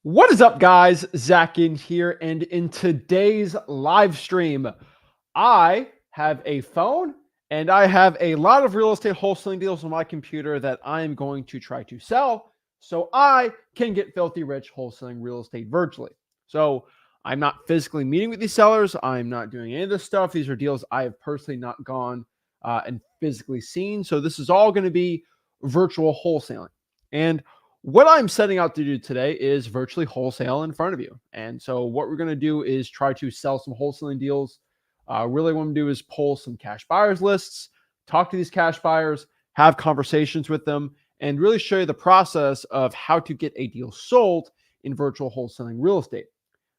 What is up, guys? Zach Ginn here, and in today's live stream, I have a phone and I have a lot of real estate wholesaling deals on my computer that I am going to try to sell so I can get filthy rich wholesaling real estate virtually. So I'm not physically meeting with these sellers. I'm not doing any of this stuff. These are deals I have personally not gone and physically seen. So this is all going to be virtual wholesaling. And what I'm setting out to do today is virtually wholesale in front of you. And so what we're going to do is try to sell some wholesaling deals. Really what I'm going to do is pull some cash buyers lists, talk to these cash buyers, have conversations with them, and really show you the process of how to get a deal sold in virtual wholesaling real estate.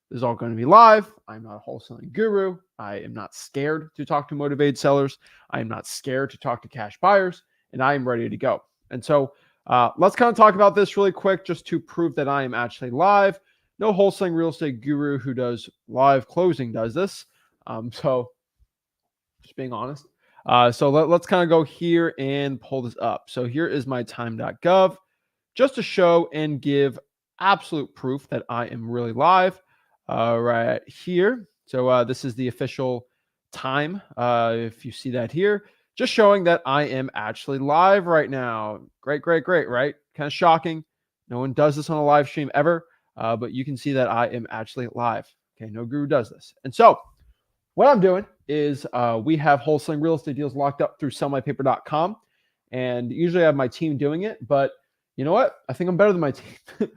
This is all going to be live. I'm not a wholesaling guru. I am not scared to talk to motivated sellers. I am not scared to talk to cash buyers, and I am ready to go. And so let's kind of talk about this really quick just to prove that I am actually live. No wholesaling real estate guru who does live closing does this. So just being honest. So let's kind of go here and pull this up. So here is my time.gov just to show and give absolute proof that I am really live right here. So this is the official time. If you see that here, just showing that I am actually live right now. Great, right? Kind of shocking. No one does this on a live stream ever, but you can see that I am actually live. Okay, no guru does this. And so what I'm doing is we have wholesaling real estate deals locked up through sellmypaper.com. And usually I have my team doing it, but you know what? I think I'm better than my team.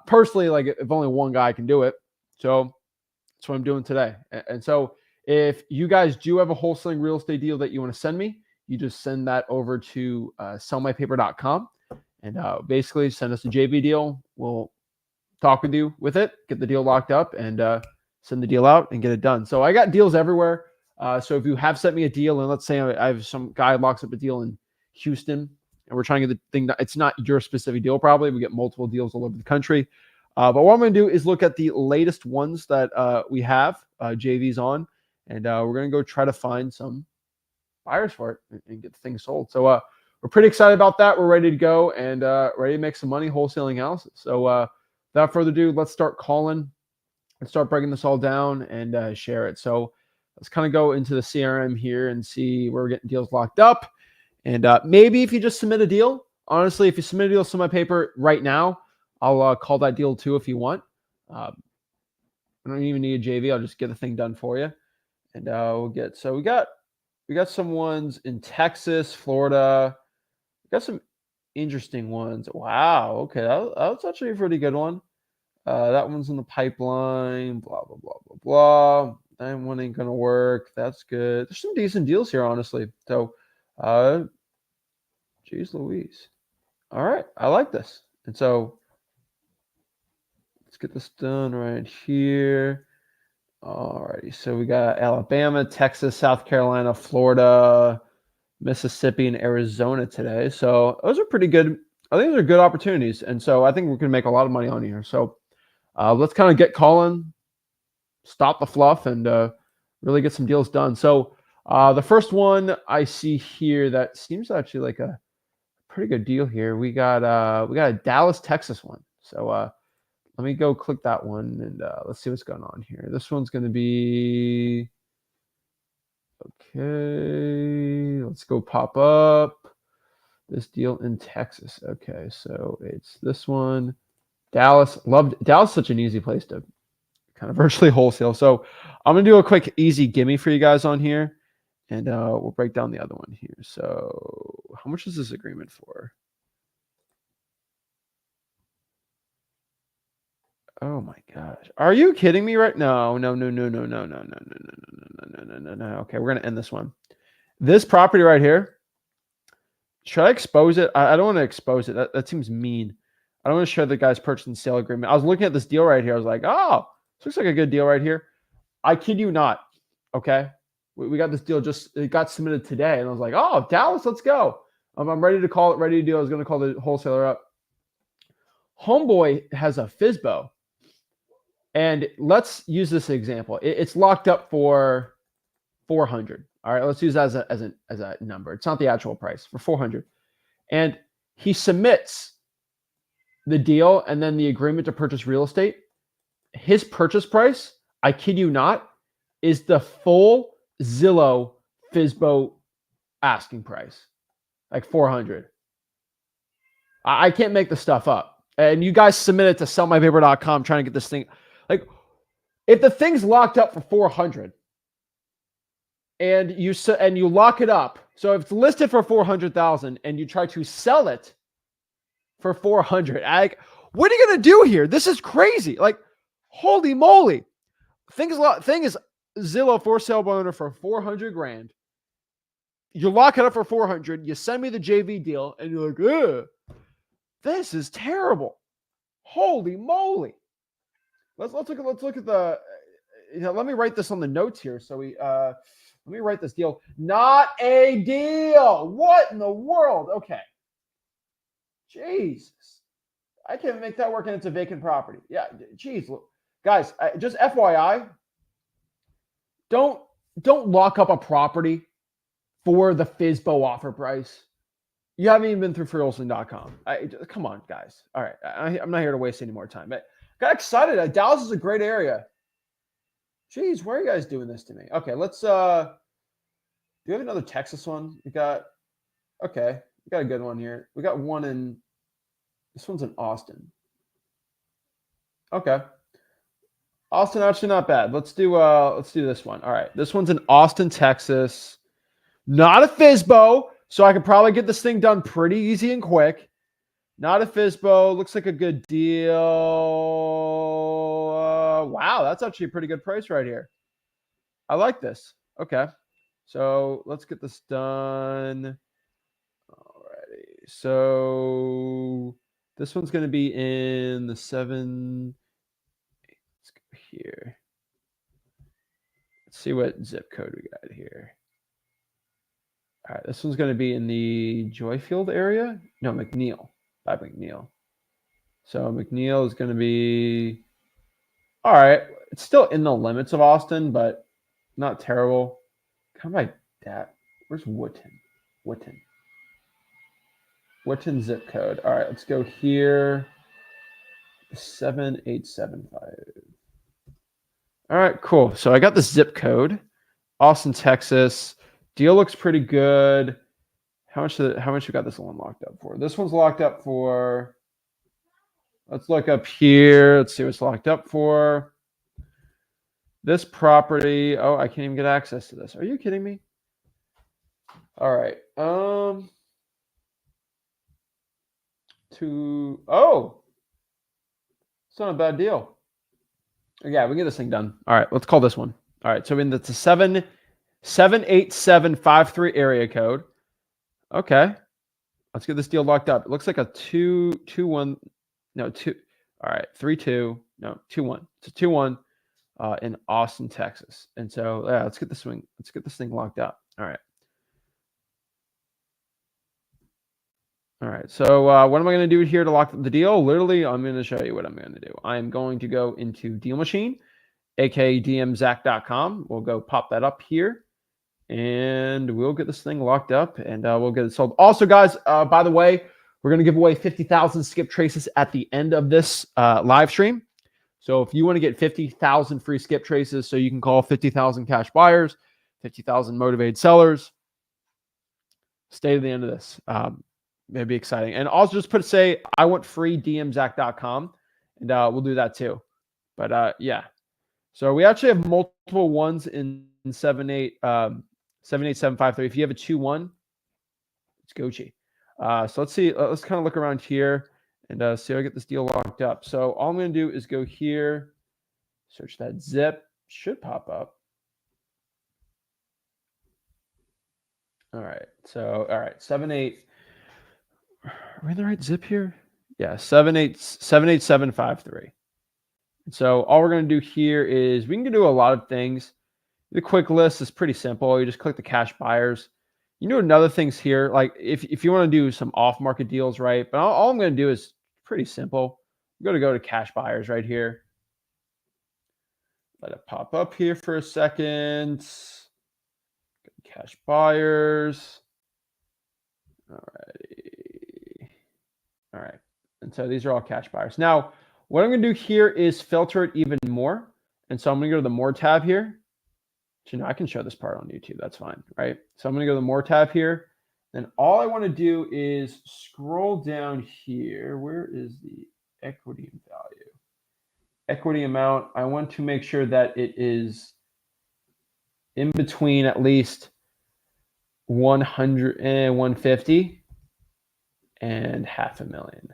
Personally, like if only one guy can do it. So that's what I'm doing today. And so if you guys do have a wholesaling real estate deal that you want to send me, you just send that over to sellmypaper.com and basically send us a JV deal. We'll talk with you with it, get the deal locked up, and send the deal out and get it done. So I got deals everywhere. So if you have sent me a deal, and let's say I have some guy locks up a deal in Houston, and we're trying to get the thing, it's not your specific deal probably. We get multiple deals all over the country. But what I'm going to do is look at the latest ones that we have JVs on, and we're going to go try to find some buyers for it and get the thing sold. So we're pretty excited about that. We're ready to go and ready to make some money wholesaling houses. So without further ado, let's start calling and start breaking this all down and share it. So let's kind of go into the CRM here and see where we're getting deals locked up. And maybe if you just submit a deal, honestly, if you submit a deal to my paper right now, I'll call that deal too if you want. I don't even need a JV. I'll just get the thing done for you. And we'll get, so we got some ones in Texas, Florida. We got some interesting ones. Wow. Okay. That's actually a pretty good one. That one's in the pipeline, blah, blah, blah, blah, blah. That one ain't going to work. That's good. There's some decent deals here, honestly. So, geez Louise. All right. I like this. And so let's get this done right here. All righty. So we got Alabama, Texas, South Carolina, Florida, Mississippi, and Arizona today. So those are pretty good. I think those are good opportunities. And so I think we're going to make a lot of money on here. So let's kind of get calling, stop the fluff, and really get some deals done. So the first one I see here that seems actually like a pretty good deal here. We got a Dallas, Texas one. So let me go click that one and let's see what's going on here. This one's going to be okay. Let's go pop up this deal in Texas. Okay, so it's this one. Dallas, loved Dallas, such an easy place to kind of virtually wholesale. So I'm gonna do a quick easy gimme for you guys on here, and we'll break down the other one here. So how much is this agreement for? Oh my gosh, are you kidding me right now? No. Okay, we're gonna end this one. This property right here, should I expose it? I don't want to expose it. That seems mean. I don't want to share the guy's purchase and sale agreement. I was looking at this deal right here. I was like, oh, this looks like a good deal right here. I kid you not. Okay. We got this deal it got submitted today. And I was like, oh, Dallas, let's go. I'm ready to call it, ready to do. I was going to call the wholesaler up. Homeboy has a FSBO. And let's use this example. It's locked up for 400. All right. Let's use that as a number. It's not the actual price, for 400. And he submits the deal and then the agreement to purchase real estate, his purchase price, I kid you not, is the full Zillow FSBO asking price, like 400. I can't make this stuff up. And you guys submitted to sellmypaper.com trying to get this thing. Like, if the thing's locked up for 400 and you lock it up, so if it's listed for 400,000 and you try to sell it for 400, what are you gonna do here? This is crazy. Like, holy moly! Thing is Zillow for sale by owner for 400 grand. You lock it up for 400. You send me the JV deal, and you're like, ugh, this is terrible. Holy moly! Let's look at the. Let me write this on the notes here. So let me write this deal. Not a deal. What in the world? Okay. Jesus, I can't make that work, and it's a vacant property. Yeah, geez, guys, just FYI, don't lock up a property for the FSBO offer price. You haven't even been through wholesale.com. Come on, guys. All right, I'm not here to waste any more time. I got excited. Dallas is a great area. Jeez, why are you guys doing this to me? Okay, let's. Do you have another Texas one? We got a good one here. We got one in. This one's in Austin. Okay. Austin, actually not bad. Let's do this one. All right. This one's in Austin, Texas. Not a FSBO, so I could probably get this thing done pretty easy and quick. Not a FSBO. Looks like a good deal. Wow, that's actually a pretty good price right here. I like this. Okay. So let's get this done. Alrighty. So this one's going to be in the 7. Let's go here. Let's see what zip code we got here. All right, this one's going to be in the Joyfield area. No, McNeil. By McNeil. So McNeil is going to be all right. It's still in the limits of Austin, but not terrible. Kind of like that. Where's Woodton? Woodton zip code. All right, let's go here. 7875. All right, cool. So I got the zip code. Austin, Texas. Deal looks pretty good. How much we got this one locked up for? This one's locked up for. Let's look up here. Let's see what's locked up for. This property. Oh, I can't even get access to this. Are you kidding me? All right. It's not a bad deal. Yeah, we can get this thing done. All right, let's call this one. All right, so it's a 78753 area code. Okay, let's get this deal locked up. It looks like a 2-2-1. No, 2. All right, 3-2. No, 2-1. It's a 2-1 in Austin, Texas. And so yeah, let's get this thing locked up. All right. All right. So what am I going to do here to lock up the deal? Literally, I'm going to show you what I'm going to do. I am going to go into Deal Machine, aka dmzach.com. We'll go pop that up here, and we'll get this thing locked up, and we'll get it sold. Also, guys, by the way, we're going to give away 50,000 skip traces at the end of this live stream. So if you want to get 50,000 free skip traces, so you can call 50,000 cash buyers, 50,000 motivated sellers, stay to the end of this. It'd be exciting. And also just say, I want free dmzach.com, and we'll do that too. But yeah. So we actually have multiple ones in 78753. If you have a 2-1, it's Gucci. So let's see. Let's kind of look around here and see how I get this deal locked up. So all I'm going to do is go here, search that zip. Should pop up. All right. So, all right. 78. Are we in the right zip here? Yeah. 78753. So all we're going to do here is we can do a lot of things. The quick list is pretty simple. You just click the cash buyers. You do another things here, like if you want to do some off-market deals, right? But all I'm going to do is pretty simple. I'm going to go to cash buyers right here. Let it pop up here for a second. Cash buyers. All righty. All right. And so these are all cash buyers. Now, what I'm going to do here is filter it even more. And so I'm going to go to the More tab here. So, I can show this part on YouTube. That's fine, right? So I'm going to go to the More tab here. Then all I want to do is scroll down here. Where is the equity value? Equity amount. I want to make sure that it is in between at least 100 and 150 and $500,000.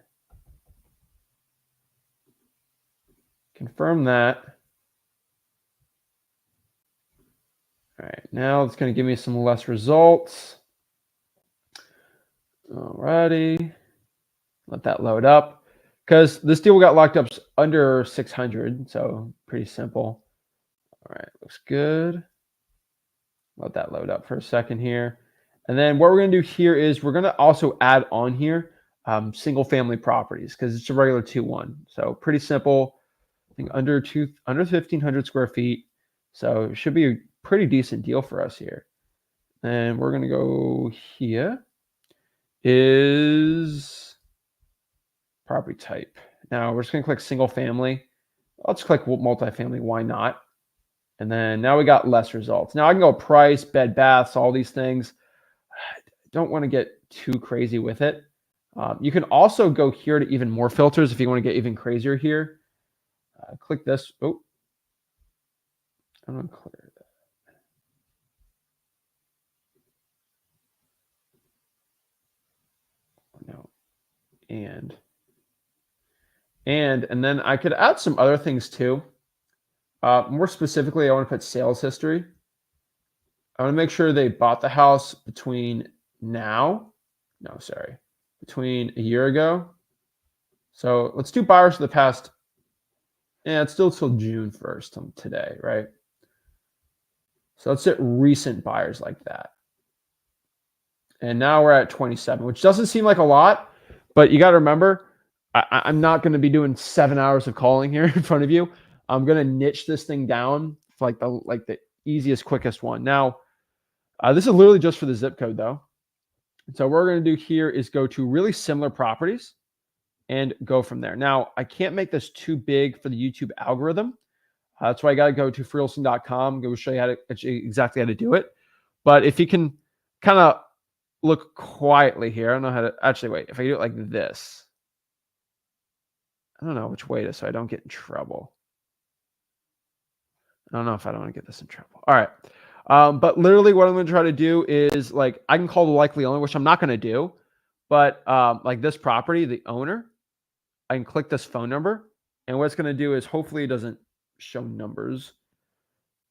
Confirm that. All right, now it's going to give me some less results. Alrighty, let that load up because this deal got locked up under 600, so pretty simple. All right, looks good. Let that load up for a second here. And then what we're going to do here is we're going to also add on here single family properties because it's a regular 2-1. So pretty simple. I think under 1,500 square feet. So it should be a pretty decent deal for us here. And we're going to go here is property type. Now we're just going to click single family. Let's click multifamily. Why not? And then now we got less results. Now I can go price, bed, baths, all these things. I don't want to get too crazy with it. You can also go here to even more filters if you want to get even crazier here. Click this. Oh, I'm going to clear that. No. And then I could add some other things too. More specifically, I want to put sales history. I want to make sure they bought the house between between a year ago. So let's do buyers for the past, it's still till June 1st today, right? So let's hit recent buyers like that. And now we're at 27, which doesn't seem like a lot, but you got to remember, I'm not going to be doing 7 hours of calling here in front of you. I'm going to niche this thing down for like the easiest, quickest one. Now, this is literally just for the zip code though. So what we're going to do here is go to really similar properties and go from there. Now, I can't make this too big for the YouTube algorithm. That's why I got to go to freewholesaling.com. Go show you exactly how to do it. But if you can kind of look quietly here, I don't know how to actually wait. If I do it like this, I don't know which way to, so I don't get in trouble. I don't know if I don't want to get this in trouble. All right. But literally what I'm going to try to do is like, I can call the likely owner, which I'm not going to do, but like this property, the owner, I can click this phone number, and what it's going to do is hopefully it doesn't show numbers.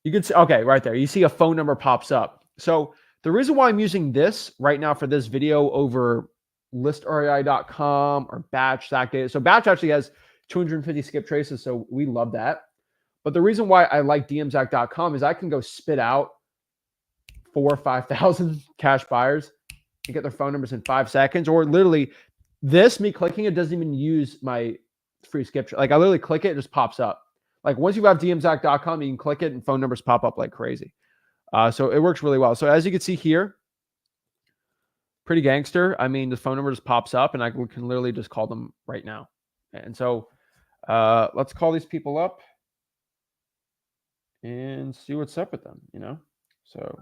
You can see, okay, right there, you see a phone number pops up. So the reason why I'm using this right now for this video over listrei.com or Batch, Zach data. So Batch actually has 250 skip traces, so we love that. But the reason why I like dmzac.com is I can go spit out 4,000 or 5,000 cash buyers and get their phone numbers in 5 seconds. Or literally this, me clicking it doesn't even use my free skip. Like I literally click it, it just pops up. Like once you have dmzac.com, you can click it and phone numbers pop up like crazy. So it works really well. So as you can see here, pretty gangster. I mean, the phone number just pops up and I can literally just call them right now. And so let's call these people up and see what's up with them, you know? So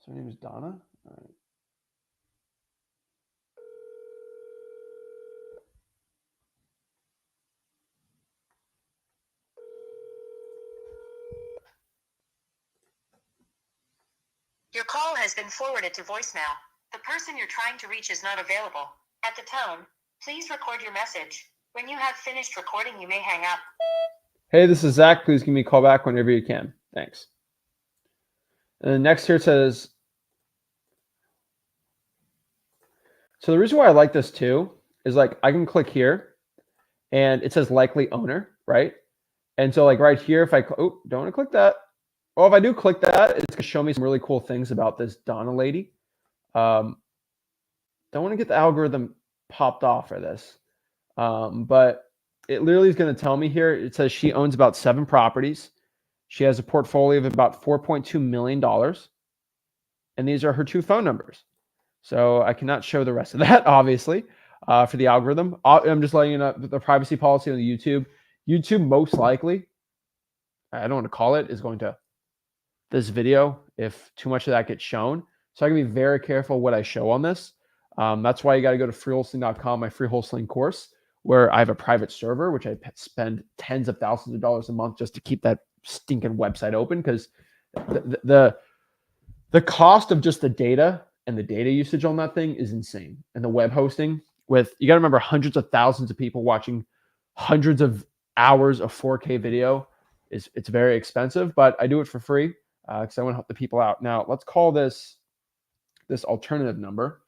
her name is Donna. All right. Your call has been forwarded to voicemail. The person you're trying to reach is not available. At the tone, please record your message. When you have finished recording, you may hang up. Hey, this is Zach. Please give me a call back whenever you can. Thanks. And then next here it says, so the reason why I like this too is like I can click here and it says likely owner, right? And so like right here, if I, don't want to click that. Well, if I do click that, it's going to show me some really cool things about this Donna lady. Don't want to get the algorithm popped off for this. But it literally is going to tell me here, it says she owns about 7 properties. She has a portfolio of about $4.2 million. And these are her 2 phone numbers. So I cannot show the rest of that, obviously, for the algorithm. I'm just letting you know the privacy policy on the YouTube. YouTube most likely, I don't want to call it, is going to this video if too much of that gets shown. So I can be very careful what I show on this. That's why you got to go to freewholesaling.com, my free wholesaling course, where I have a private server, which I spend tens of thousands of dollars a month just to keep that stinking website open, because the cost of just the data and the data usage on that thing is insane. And the web hosting, with, you got to remember, hundreds of thousands of people watching hundreds of hours of 4K video, it's very expensive, but I do it for free because I want to help the people out. Now let's call this alternative number.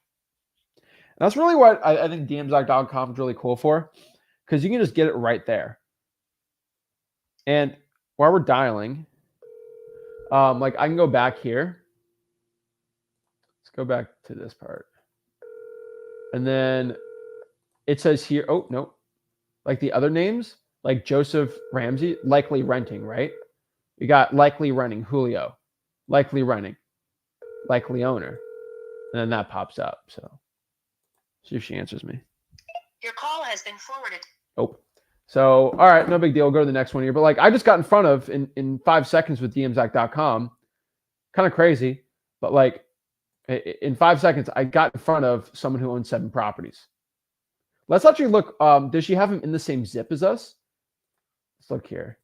And that's really what I think DMZach.com is really cool for, because you can just get it right there. And while we're dialing, like I can go back here. Let's go back to this part. And then it says here, oh, no, like the other names, like Joseph Ramsey, likely renting, right? We got likely renting, Julio, likely renting, likely owner. And then that pops up. So see if she answers me. Your call has been forwarded. Oh, so, all right, no big deal. Go to the next one here. But like I just got in front of in 5 seconds with DMZach.com, kind of crazy, but like in 5 seconds, I got in front of someone who owns 7 properties. Let's actually look. Does she have him in the same zip as us? Let's look here.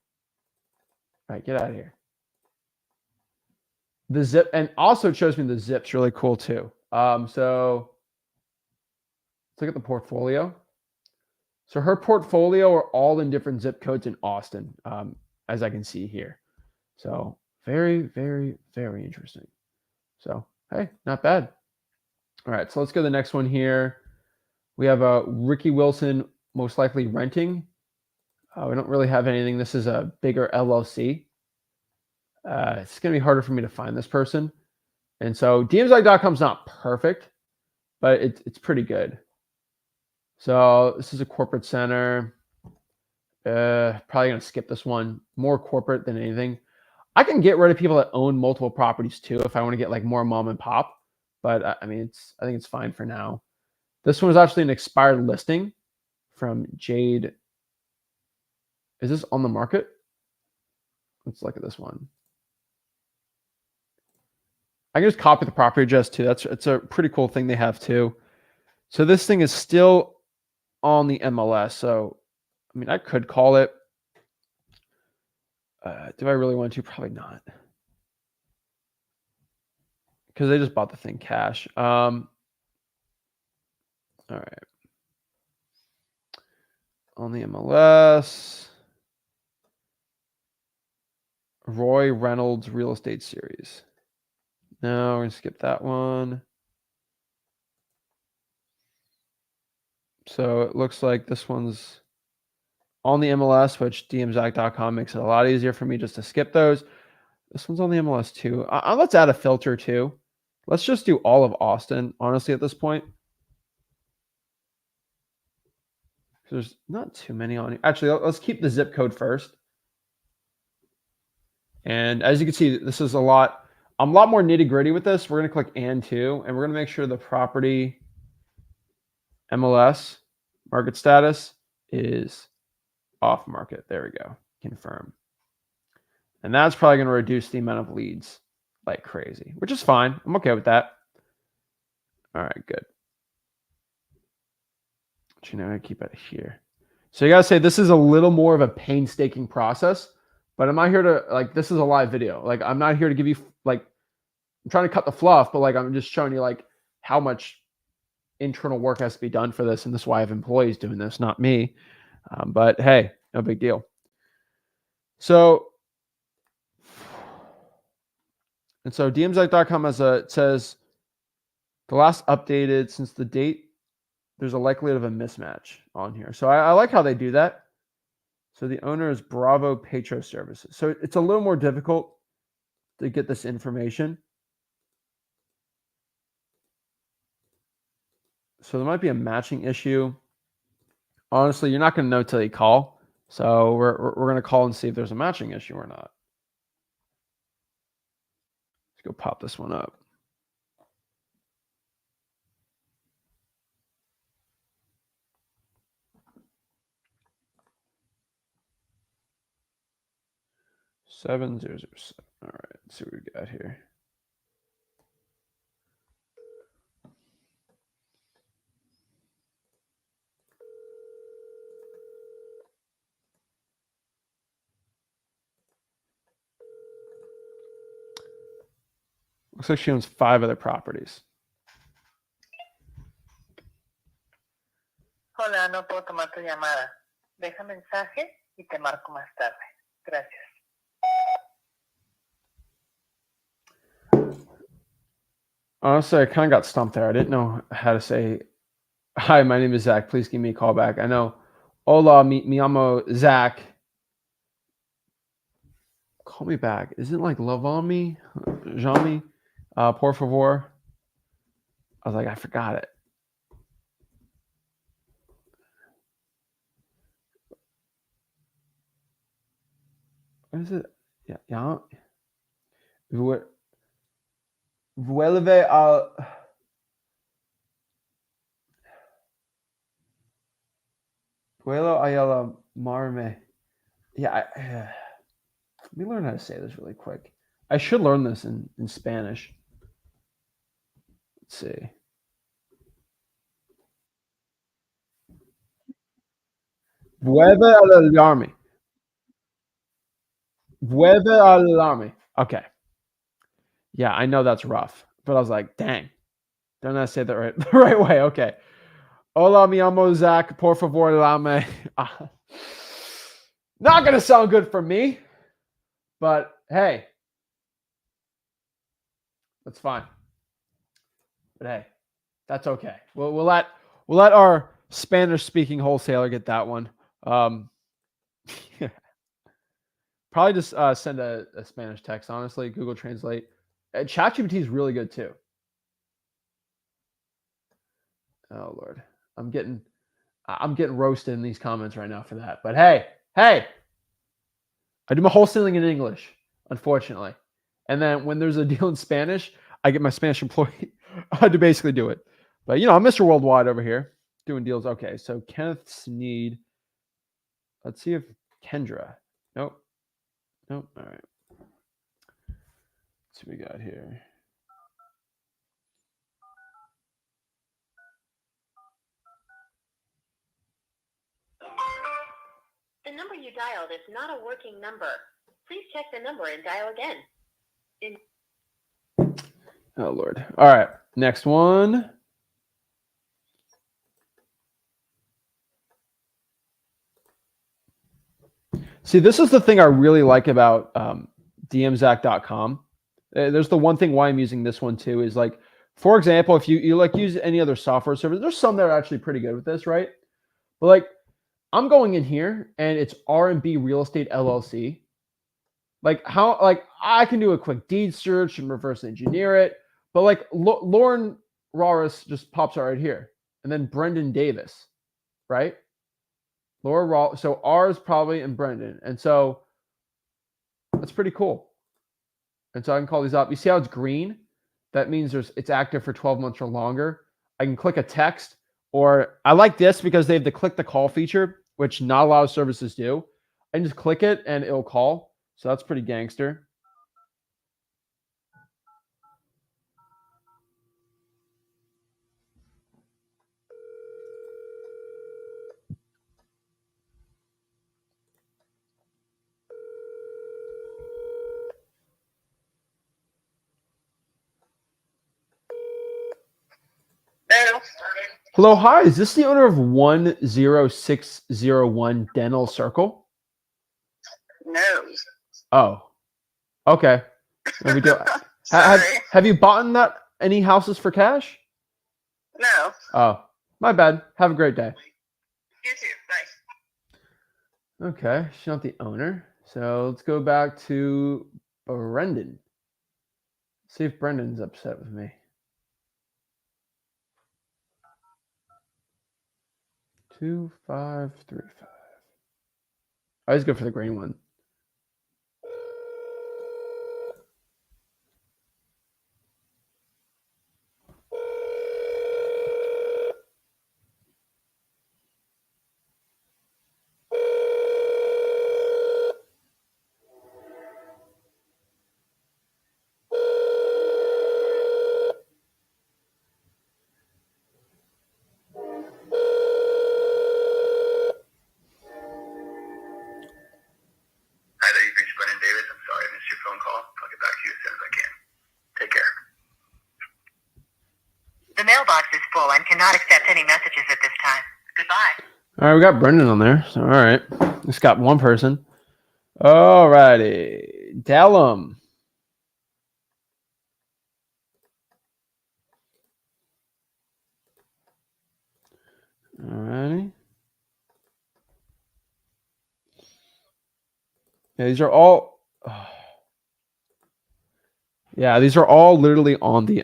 All right, get out of here. The zip, and also it shows me the zip's really cool too. So let's look at the portfolio. So her portfolio are all in different zip codes in Austin, as I can see here. So very, very, very interesting. So, hey, not bad. All right, so let's go to the next one here. We have a Ricky Wilson, most likely renting. We don't really have anything. This is a bigger LLC. It's going to be harder for me to find this person. And so DMZach.com is not perfect, but it's pretty good. So this is a corporate center. Probably going to skip this one. More corporate than anything. I can get rid of people that own multiple properties too if I want to get like more mom and pop. But I mean, I think it's fine for now. This one is actually an expired listing from Jade. Is this on the market? Let's look at this one. I can just copy the property address too. It's a pretty cool thing they have too. So this thing is still on the MLS. So, I mean, I could call it. Do I really want to? Probably not. Because they just bought the thing cash. All right. On the MLS. Roy Reynolds Real Estate Series. No, we're going to skip that one. So it looks like this one's on the MLS, which DMZach.com makes it a lot easier for me just to skip those. This one's on the MLS too. Let's add a filter too. Let's just do all of Austin, honestly, at this point. There's not too many on here. Actually, let's keep the zip code first. And as you can see, this is I'm a lot more nitty gritty with this. We're going to click and to, and we're going to make sure the property MLS market status is off market. There we go. Confirm. And that's probably going to reduce the amount of leads like crazy, which is fine. I'm okay with that. All right, good. But you know, I keep it here. So you got to say this is a little more of a painstaking process, but I'm not here to, like, this is a live video. Like, I'm not here to give you, like, I'm trying to cut the fluff, but like, I'm just showing you like how much internal work has to be done for this. And this is why I have employees doing this, not me. But hey, no big deal. So, and so DMZach.com it says the last updated since the date, there's a likelihood of a mismatch on here. So I like how they do that. So the owner is Bravo Petro Services. So it's a little more difficult to get this information. So there might be a matching issue. Honestly, you're not going to know till you call. So we're going to call and see if there's a matching issue or not. Let's go pop this one up. Seven zero zero seven. All right, let's see what we got here. Looks like she owns 5 other properties. Hola, no puedo tomar tu llamada. Deja mensaje y te marco más tarde. Gracias. Honestly, I kind of got stumped there. I didn't know how to say, hi, my name is Zach. Please give me a call back. I know, hola, mi llamo Zach. Call me back. Isn't it like love on me? Jami? Por favor. I was like, I forgot it. What is it? Yeah. Vuelve a... Vuelo a la marme. Yeah, let me learn how to say this really quick. I should learn this in Spanish. Let's see. Vuelve a la army. Vuelve a la army. Okay. Yeah, I know that's rough, but I was like, dang, don't I say that right the right way? Okay. Hola, mi amo Zach. Por favor, dame. Not gonna sound good for me, but hey, that's fine. But hey, that's okay. We'll let our Spanish speaking wholesaler get that one. Probably just send a Spanish text. Honestly, Google Translate. ChatGPT is really good too. Oh Lord, I'm getting roasted in these comments right now for that. But hey, I do my wholesaling in English, unfortunately, and then when there's a deal in Spanish, I get my Spanish employee to basically do it. But I'm Mr. Worldwide over here doing deals. Okay, so Kenneth Sneed. Let's see if Kendra. Nope. All right. Let's see what we got here. The number you dialed is not a working number. Please check the number and dial again. Oh Lord. All right. Next one. See, this is the thing I really like about dmzac.com. There's the one thing why I'm using this one too is like, for example, if you like use any other software service, there's some that are actually pretty good with this, right? But like, I'm going in here and it's R&B Real Estate LLC. Like I can do a quick deed search and reverse engineer it, but like Lauren Raris just pops out right here, and then Brendan Davis, right? Laura Raw. So R is probably in Brendan, and so that's pretty cool. And so I can call these up. You see how it's green? That means it's active for 12 months or longer. I can click a text, or I like this because they have the click the call feature, which not a lot of services do. I can just click it and it'll call. So that's pretty gangster. Hello, hi. Is this the owner of 10601 Dental Circle? No. Oh, okay. No big deal. Have you bought that any houses for cash? No. Oh, my bad. Have a great day. You too. Bye. Okay, she's not the owner. So let's go back to Brendan. See if Brendan's upset with me. 2535. I always go for the green one. The mailbox is full and cannot accept any messages at this time. Goodbye. All right, we got Brendan on there. So, all right. Just got one person. All righty. Dallum. All righty. Yeah, these are all. Yeah, these are all literally on the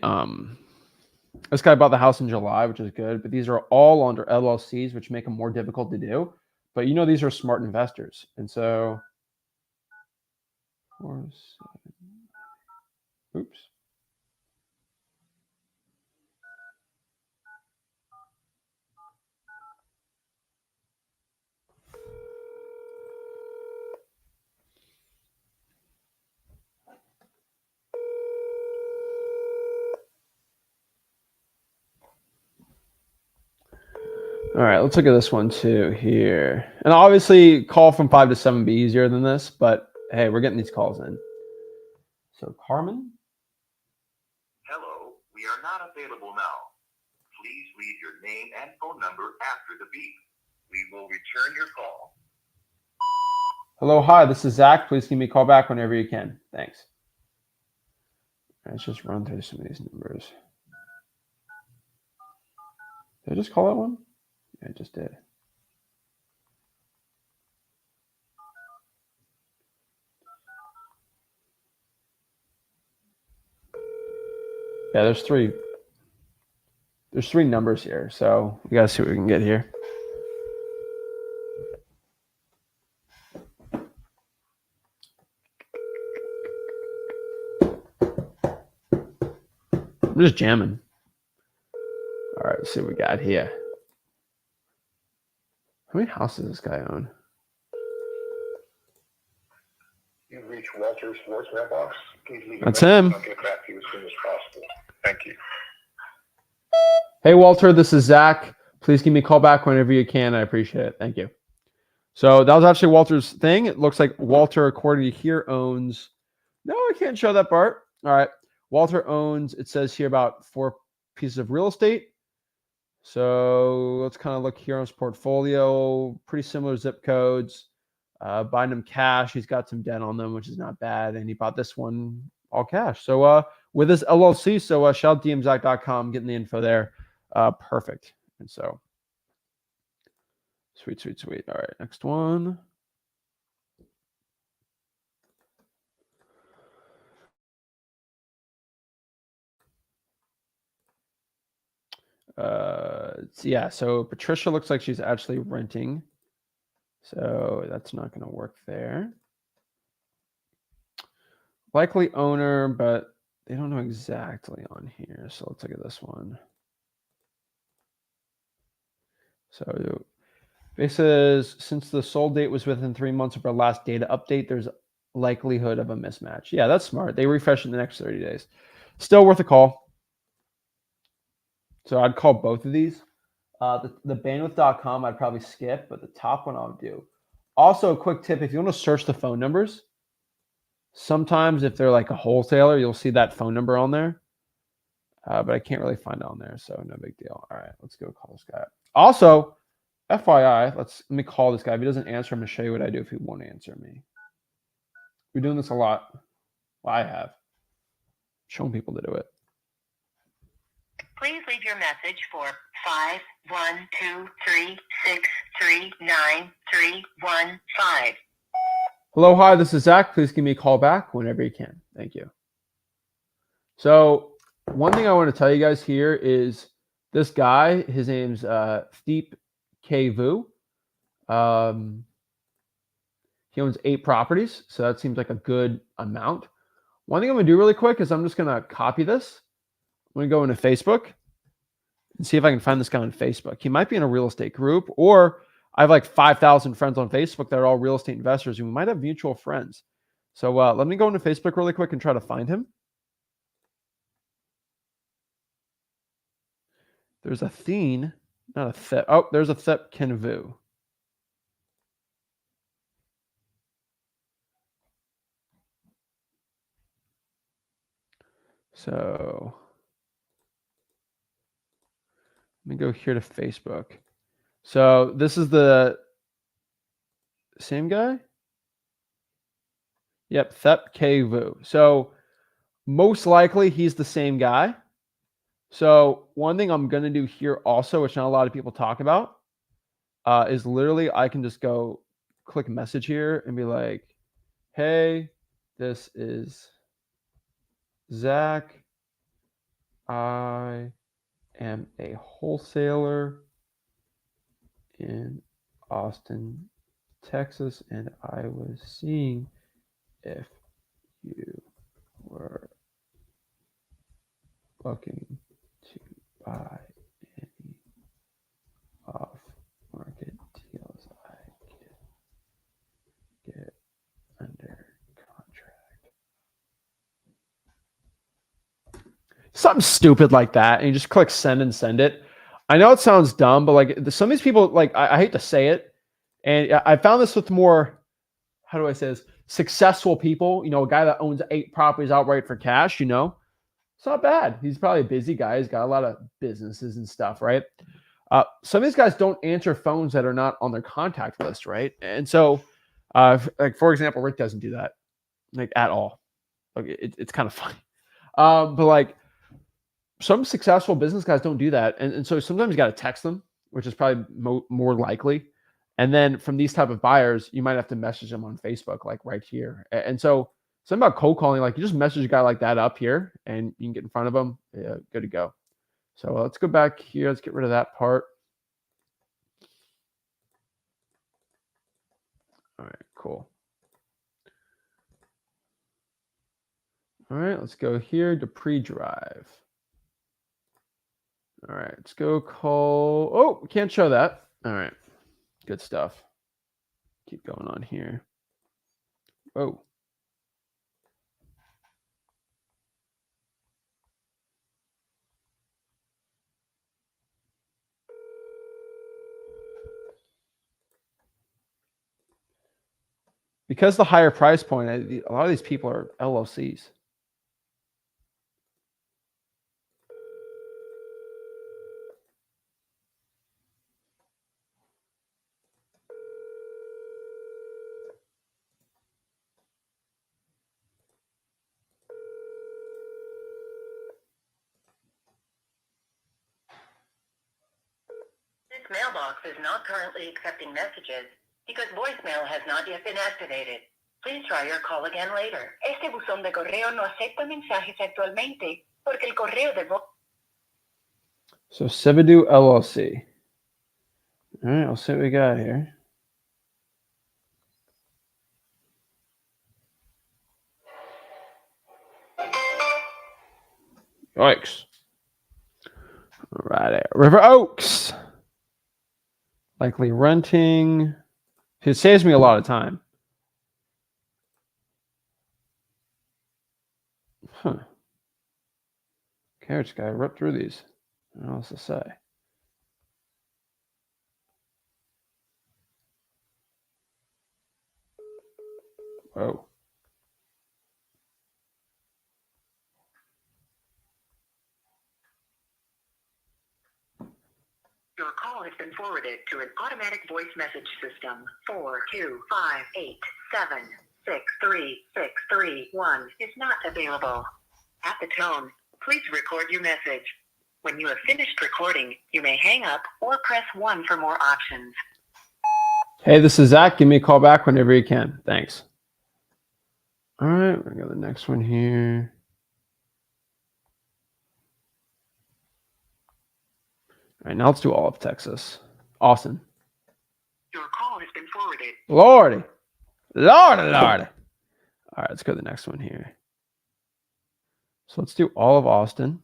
This guy bought the house in July, which is good, but these are all under LLCs, which make them more difficult to do. But these are smart investors, and so. Oops. All right, let's look at this one too here. And obviously, call from 5 to 7 be easier than this, but hey, we're getting these calls in. So, Carmen? Hello, we are not available now. Please leave your name and phone number after the beep. We will return your call. Hello, hi, this is Zach. Please give me a call back whenever you can. Thanks. Let's just run through some of these numbers. Did I just call that one? Yeah, I just did. Yeah, there's three. There's three numbers here, so we gotta see what we can get here. I'm just jamming. All right, let's see what we got here. How many houses does this guy own? You've reached Walter's voicemail box. Please leave That's him. I'll get back to you as soon as possible. Thank you. Hey, Walter, this is Zach. Please give me a call back whenever you can. I appreciate it. Thank you. So that was actually Walter's thing. It looks like Walter, according to here, owns. No, I can't show that part. All right. Walter owns, it says here, about 4 pieces of real estate. So let's kind of look here on his portfolio. Pretty similar zip codes. Buying them cash. He's got some debt on them, which is not bad. And he bought this one all cash. So with his LLC, so shout out dmzach.com, getting the info there. Perfect. And so sweet, sweet, sweet. All right, next one. Yeah, so Patricia looks like she's actually renting. So that's not going to work there. Likely owner, but they don't know exactly on here. So let's look at this one. So it says, since the sold date was within 3 months of our last data update, there's likelihood of a mismatch. Yeah, that's smart. They refresh in the next 30 days. Still worth a call. So I'd call both of these. The bandwidth.com I'd probably skip, but the top one I'll do. Also, a quick tip, if you want to search the phone numbers, sometimes if they're like a wholesaler, you'll see that phone number on there. But I can't really find it on there, so no big deal. All right, let's go call this guy. Also, FYI, let me call this guy. If he doesn't answer, I'm going to show you what I do if he won't answer me. We're doing this a lot. Well, I have. Showing people to do it. Please leave your message for 51236393315. Hello, hi, this is Zach. Please give me a call back whenever you can. Thank you. So one thing I want to tell you guys here is this guy, his name's Steep K Vu. He owns 8 properties, so that seems like a good amount. One thing I'm going to do really quick is I'm just going to copy this. I'm going to go into Facebook and see if I can find this guy on Facebook. He might be in a real estate group, or I have like 5,000 friends on Facebook that are all real estate investors, and we might have mutual friends. So let me go into Facebook really quick and try to find him. There's a Theen, not a Thep. Oh, there's a Thep Kenvu. So Let me go here to Facebook. So this is the same guy? Yep, Thep Kevu. So most likely he's the same guy. So one thing I'm going to do here also, which not a lot of people talk about, is literally I can just go click message here and be like, hey, this is Zach. I am a wholesaler in Austin, Texas, and I was seeing if you were looking to buy any off-market deals I could get under contract. Something stupid like that, and you just click send and send it. I know it sounds dumb, but like some of these people, like I hate to say it, and I found this with more, how do I say this, successful people. You know, a guy that owns 8 properties outright for cash, you know, it's not bad. He's probably a busy guy. He's got a lot of businesses and stuff, right? Some of these guys don't answer phones that are not on their contact list, right? And so, like for example, Rick doesn't do that, like at all. Like it's kind of funny, but like some successful business guys don't do that, and so sometimes you got to text them, which is probably more likely. And then from these type of buyers, you might have to message them on Facebook, like right here. And so something about cold calling, like you just message a guy like that up here, and you can get in front of them. Yeah, good to go. So let's go back here. Let's get rid of that part. All right, cool. All right, let's go here to pre-drive. All right, let's go call. Oh, we can't show that. All right, good stuff. Keep going on here. Oh. Because the higher price point, a lot of these people are LLCs. This mailbox is not currently accepting messages because voicemail has not yet been activated. Please try your call again later. Este buzón de correo no acepta mensajes actualmente porque el correo de voz. So Sevidu LLC. All right, I'll see what we got here. Yikes. All right, River Oaks. Likely renting. It saves me a lot of time. Huh. Carrots guy ripped through these. What else to say? Whoa. Your call has been forwarded to an automatic voice message system. 42587636331 is not available. At the tone, please record your message. When you have finished recording, you may hang up or press 1 for more options. Hey, this is Zach. Give me a call back whenever you can. Thanks. All right, we're going to go to the next one here. All right, now let's do all of Texas. Austin. Your call has been forwarded. Lordy. Lord. All right, let's go to the next one here. So let's do all of Austin.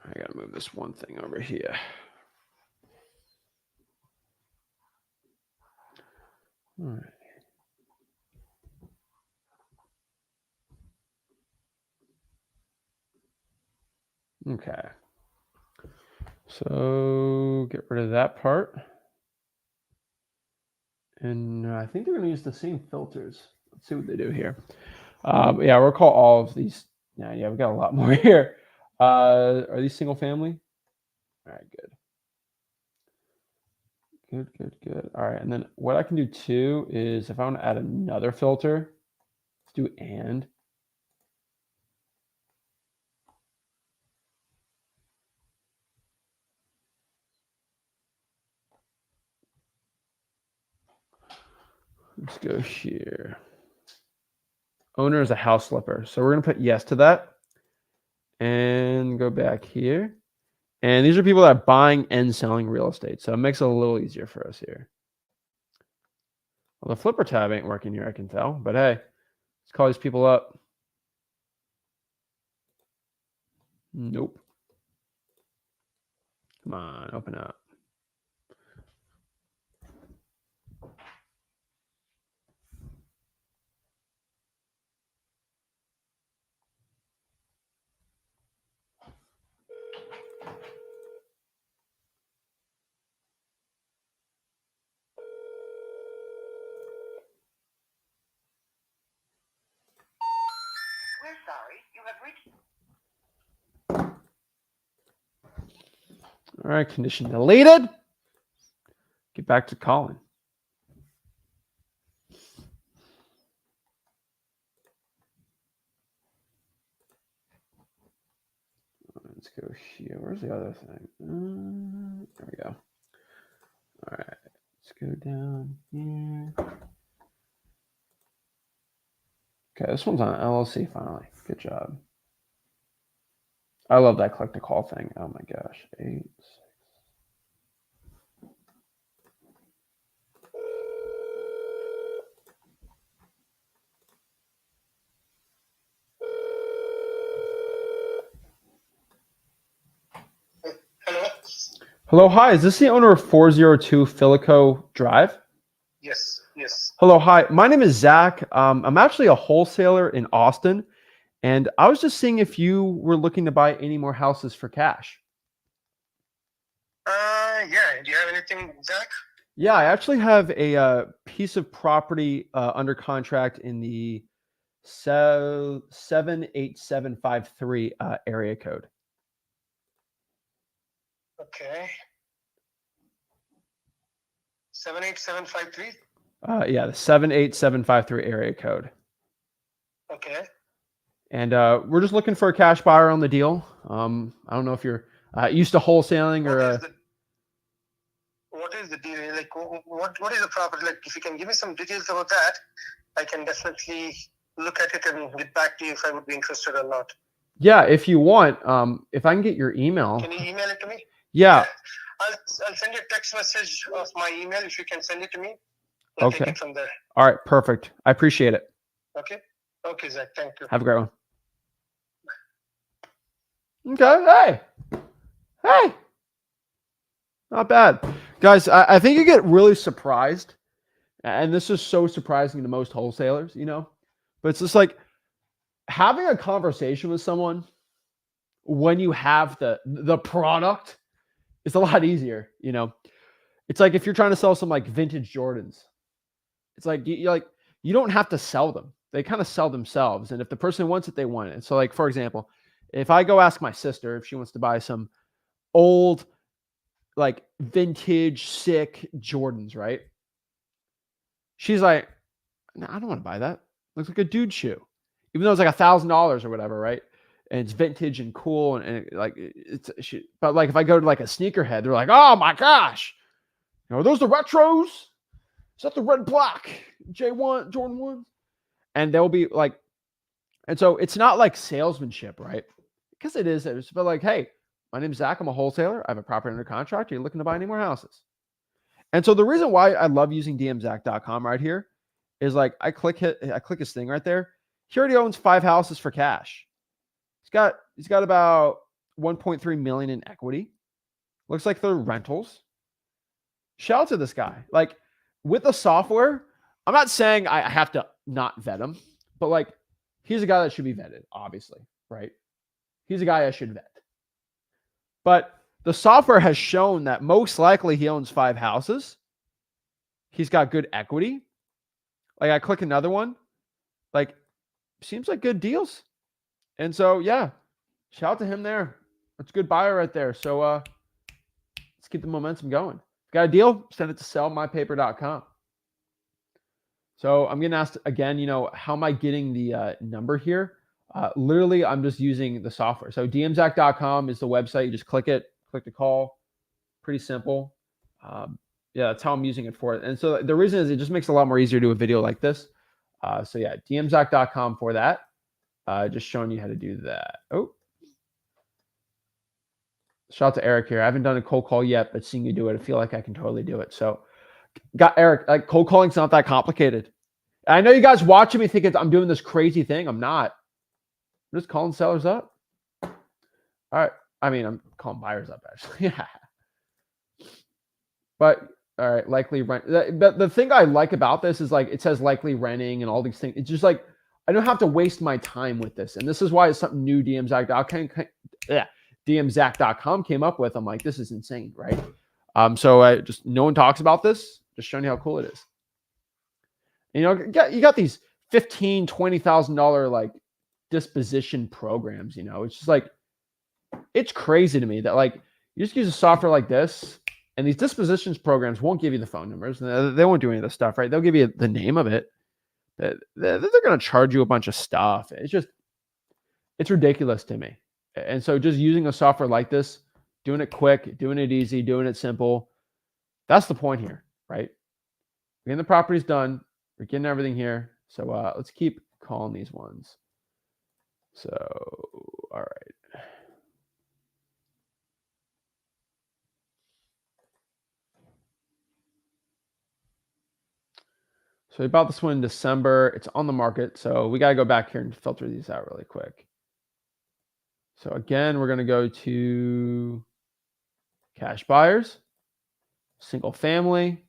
I got to move this one thing over here. All right. Okay. So get rid of that part. And I think they're going to use the same filters. Let's see what they do here. Yeah, we'll call all of these. Yeah, we've got a lot more here. Are these single family? All right, good. Good. All right, and then what I can do too is if I want to add another filter, let's do and. Let's go here. Owner is a house flipper. So we're going to put yes to that and go back here. And these are people that are buying and selling real estate. So it makes it a little easier for us here. Well, the flipper tab ain't working here, I can tell. But hey, let's call these people up. Nope. Come on, open up. We're sorry, you have reached. All right, condition deleted. Get back to calling. Let's go here. Where's the other thing? There we go. All right, let's go down here. Okay, this one's on LLC finally. Good job. I love that click to call thing. Oh my gosh. 8, 6. Hello? Hello, hi. Is this the owner of 402 Filico Drive? Yes. Hello, hi. My name is Zach. I'm actually a wholesaler in Austin, and I was just seeing if you were looking to buy any more houses for cash. Yeah. Do you have anything, Zach? Yeah, I actually have a piece of property under contract in the 78753 area code. Okay. 78753? Yeah, the 78753 area code. Okay. And we're just looking for a cash buyer on the deal. I don't know if you're used to wholesaling or. What is the deal? Like, what is the property? Like, if you can give me some details about that, I can definitely look at it and get back to you if I would be interested or not. Yeah, if you want, if I can get your email. Can you email it to me? Yeah. I'll send you a text message of my email if you can send it to me. I'll take it from there. All right, perfect. I appreciate it. Okay, Zach. Thank you. Have a great one. Okay. Hey. Not bad. Guys, I think you get really surprised. And this is so surprising to most wholesalers, but it's just like having a conversation with someone when you have the product is a lot easier. It's like if you're trying to sell some like vintage Jordans, it's like you don't have to sell them. They kind of sell themselves. And if the person wants it, they want it. So like, for example, if I go ask my sister if she wants to buy some old, like vintage sick Jordans, right? She's like, no, I don't want to buy that. Looks like a dude shoe, even though it's like $1,000 or whatever, right? And it's vintage and cool, and but like if I go to like a sneakerhead, they're like, oh my gosh, are those the retros? Is that the red black J1 Jordan 1? And they'll be like, and so it's not like salesmanship, right? Because it is, but like, hey, my name's Zach. I'm a wholesaler. I have a property under contract. Are you looking to buy any more houses? And so the reason why I love using dmzach.com right here is like I click his thing right there. He already owns 5 houses for cash. He's got about 1.3 million in equity. Looks like they're rentals. Shout out to this guy. Like with the software, I'm not saying I have to not vet him, but like, he's a guy that should be vetted, obviously, right? He's a guy I should vet. But the software has shown that most likely he owns 5 houses. He's got good equity. Like, I click another one, like, seems like good deals. And so, yeah, shout out to him there. That's a good buyer right there. So let's keep the momentum going. Got a deal? Send it to sellmypaper.com. So I'm getting asked again, how am I getting the number here? Literally, I'm just using the software. So dmzach.com is the website. You just click it, click the call. Pretty simple. Yeah, that's how I'm using it for it. And so the reason is it just makes it a lot more easier to do a video like this. So yeah, dmzach.com for that. Just showing you how to do that. Oh, shout out to Eric here. I haven't done a cold call yet, but seeing you do it, I feel like I can totally do it. So got Eric, like, cold calling's not that complicated. I know you guys watching me think I'm doing this crazy thing. I'm not. I'm just calling sellers up. All right. I mean, I'm calling buyers up, actually. Yeah. But all right, likely rent. The thing I like about this is, like, it says likely renting and all these things. It's just like, I don't have to waste my time with this. And this is why it's something new DMZach.com came up with. I'm like, this is insane, right? So just no one talks about this. Just showing you how cool it is. And, you got these $15,000, $20,000 like disposition programs. It's just like, it's crazy to me that, like, you just use a software like this, and these dispositions programs won't give you the phone numbers. And they won't do any of this stuff, right? They'll give you the name of it. They're going to charge you a bunch of stuff. It's ridiculous to me. And so just using a software like this, doing it quick, doing it easy, doing it simple, that's the point here, right? We're getting the properties done. We're getting everything here. So let's keep calling these ones. So, all right. So we bought this one in December. It's on the market. So we got to go back here and filter these out really quick. So again, we're going to go to cash buyers, single family,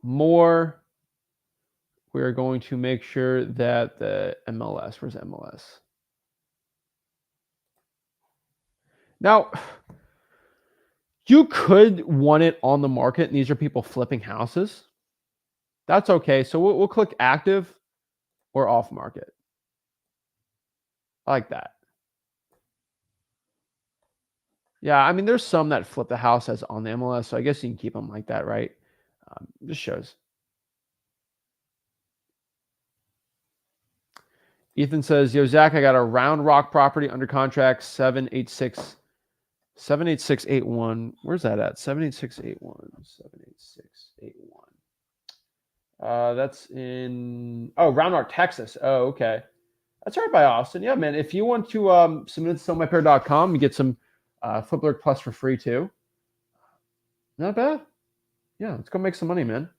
more. We're going to make sure that the MLS, where's MLS? Now, you could want it on the market, and these are people flipping houses. That's okay. So we'll click active or off market. I like that. Yeah, I mean, there's some that flip the house as on the MLS, so I guess you can keep them like that, right? Just shows. Ethan says, yo, Zach, I got a Round Rock property under contract, 78681. Where's that at? 78681. 78681. That's in Round Rock, Texas. Oh, okay. That's right by Austin. Yeah, man. If you want to submit it to sellmypaper.com, you get some Flip Alert Plus for free too. Not bad. Yeah, let's go make some money, man.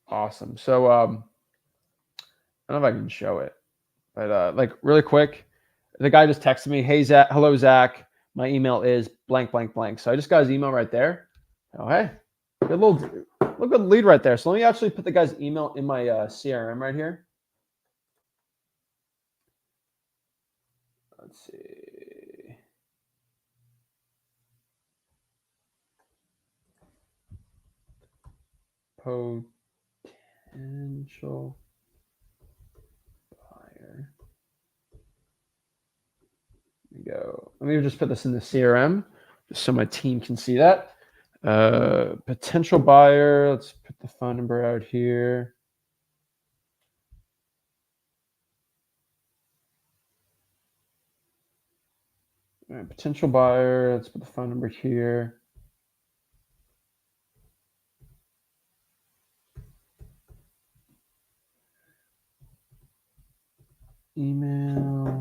Awesome. So I don't know if I can show it, but like really quick, the guy just texted me, hey Zach, hello Zach, my email is blank blank blank. So I just got his email right there. Oh hey, good good lead right there. So let me actually put the guy's email in my CRM right here. Let's see. Potential buyer. There we go. Let me just put this in the CRM just so my team can see that. Potential buyer. Let's put the phone number out here. All right, potential buyer. Let's put the phone number here. Email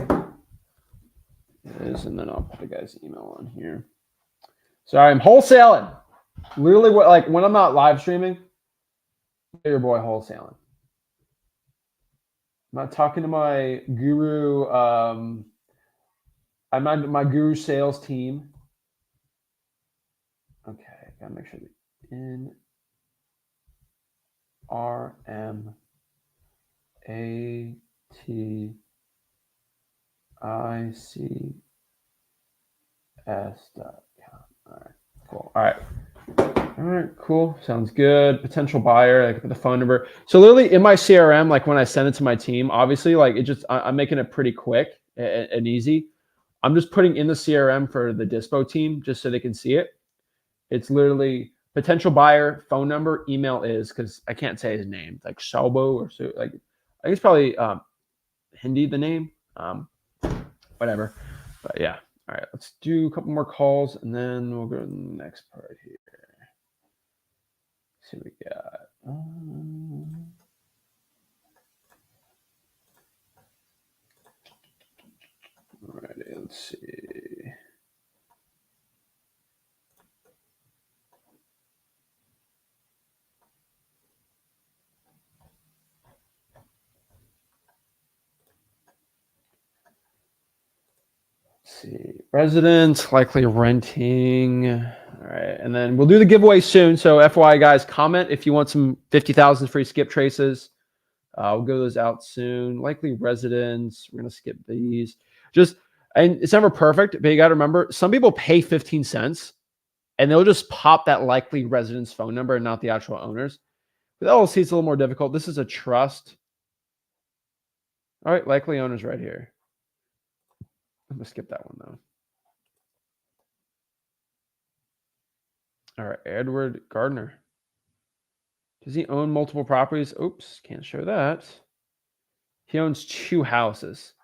is, and then I'll put the guy's email on here. Sorry, I'm wholesaling. Literally, like when I'm not live streaming, your boy wholesaling. I'm not talking to my guru. I'm not my guru sales team. Okay, gotta make sure the in All right, cool. All right, cool. Sounds good. Potential buyer, I can put the phone number. So literally in my CRM, like when I send it to my team, obviously like I'm making it pretty quick and easy. I'm just putting in the CRM for the dispo team just so they can see it. It's literally potential buyer, phone number, email is, because I can't say his name, like Shalbo or so, like I think it's probably Hindi the name, whatever. But yeah, all right, let's do a couple more calls and then we'll go to the next part here. Let's see what we got. All right, let's see. Residents likely renting. All right, and then we'll do the giveaway soon. So FYI, guys, comment if you want some 50,000 free skip traces. We'll go those out soon. Likely residents. We're gonna skip these. And it's never perfect, but you got to remember, some people pay 15 cents, and they'll just pop that likely resident's phone number and not the actual owners. But LLC is a little more difficult. This is a trust. All right, likely owners right here. I'm gonna skip that one though. All right, Edward Gardner. Does he own multiple properties? Oops, can't show that. He owns 2 houses.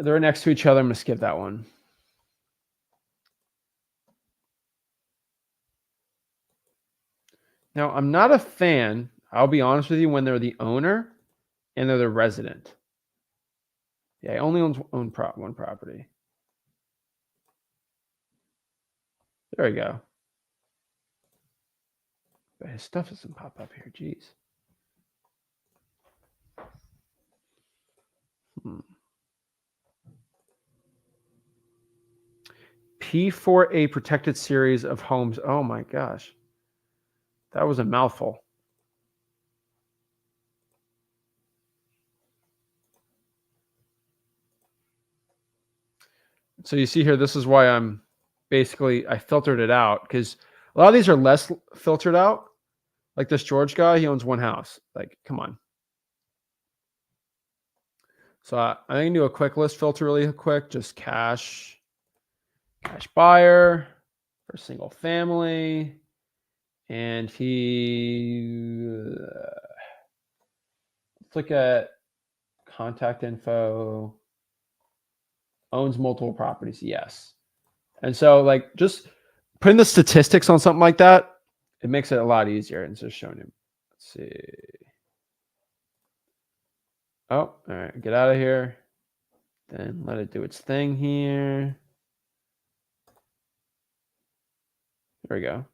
They're next to each other. I'm going to skip that one. Now, I'm not a fan, I'll be honest with you, when they're the owner and they're the resident. Yeah, he only owns one property. There we go. But his stuff doesn't pop up here. Jeez. P for a protected series of homes. Oh my gosh. That was a mouthful. So you see here, this is why I filtered it out, because a lot of these are less filtered out. Like this George guy, he owns 1 house. Like, come on. So I can do a quick list filter really quick. Just cash buyer for single family. And let's look at contact info. Owns multiple properties. Yes. And so like just putting the statistics on something like that, it makes it a lot easier. And just showing him. Let's see. Oh, all right. Get out of here. Then let it do its thing here. There we go.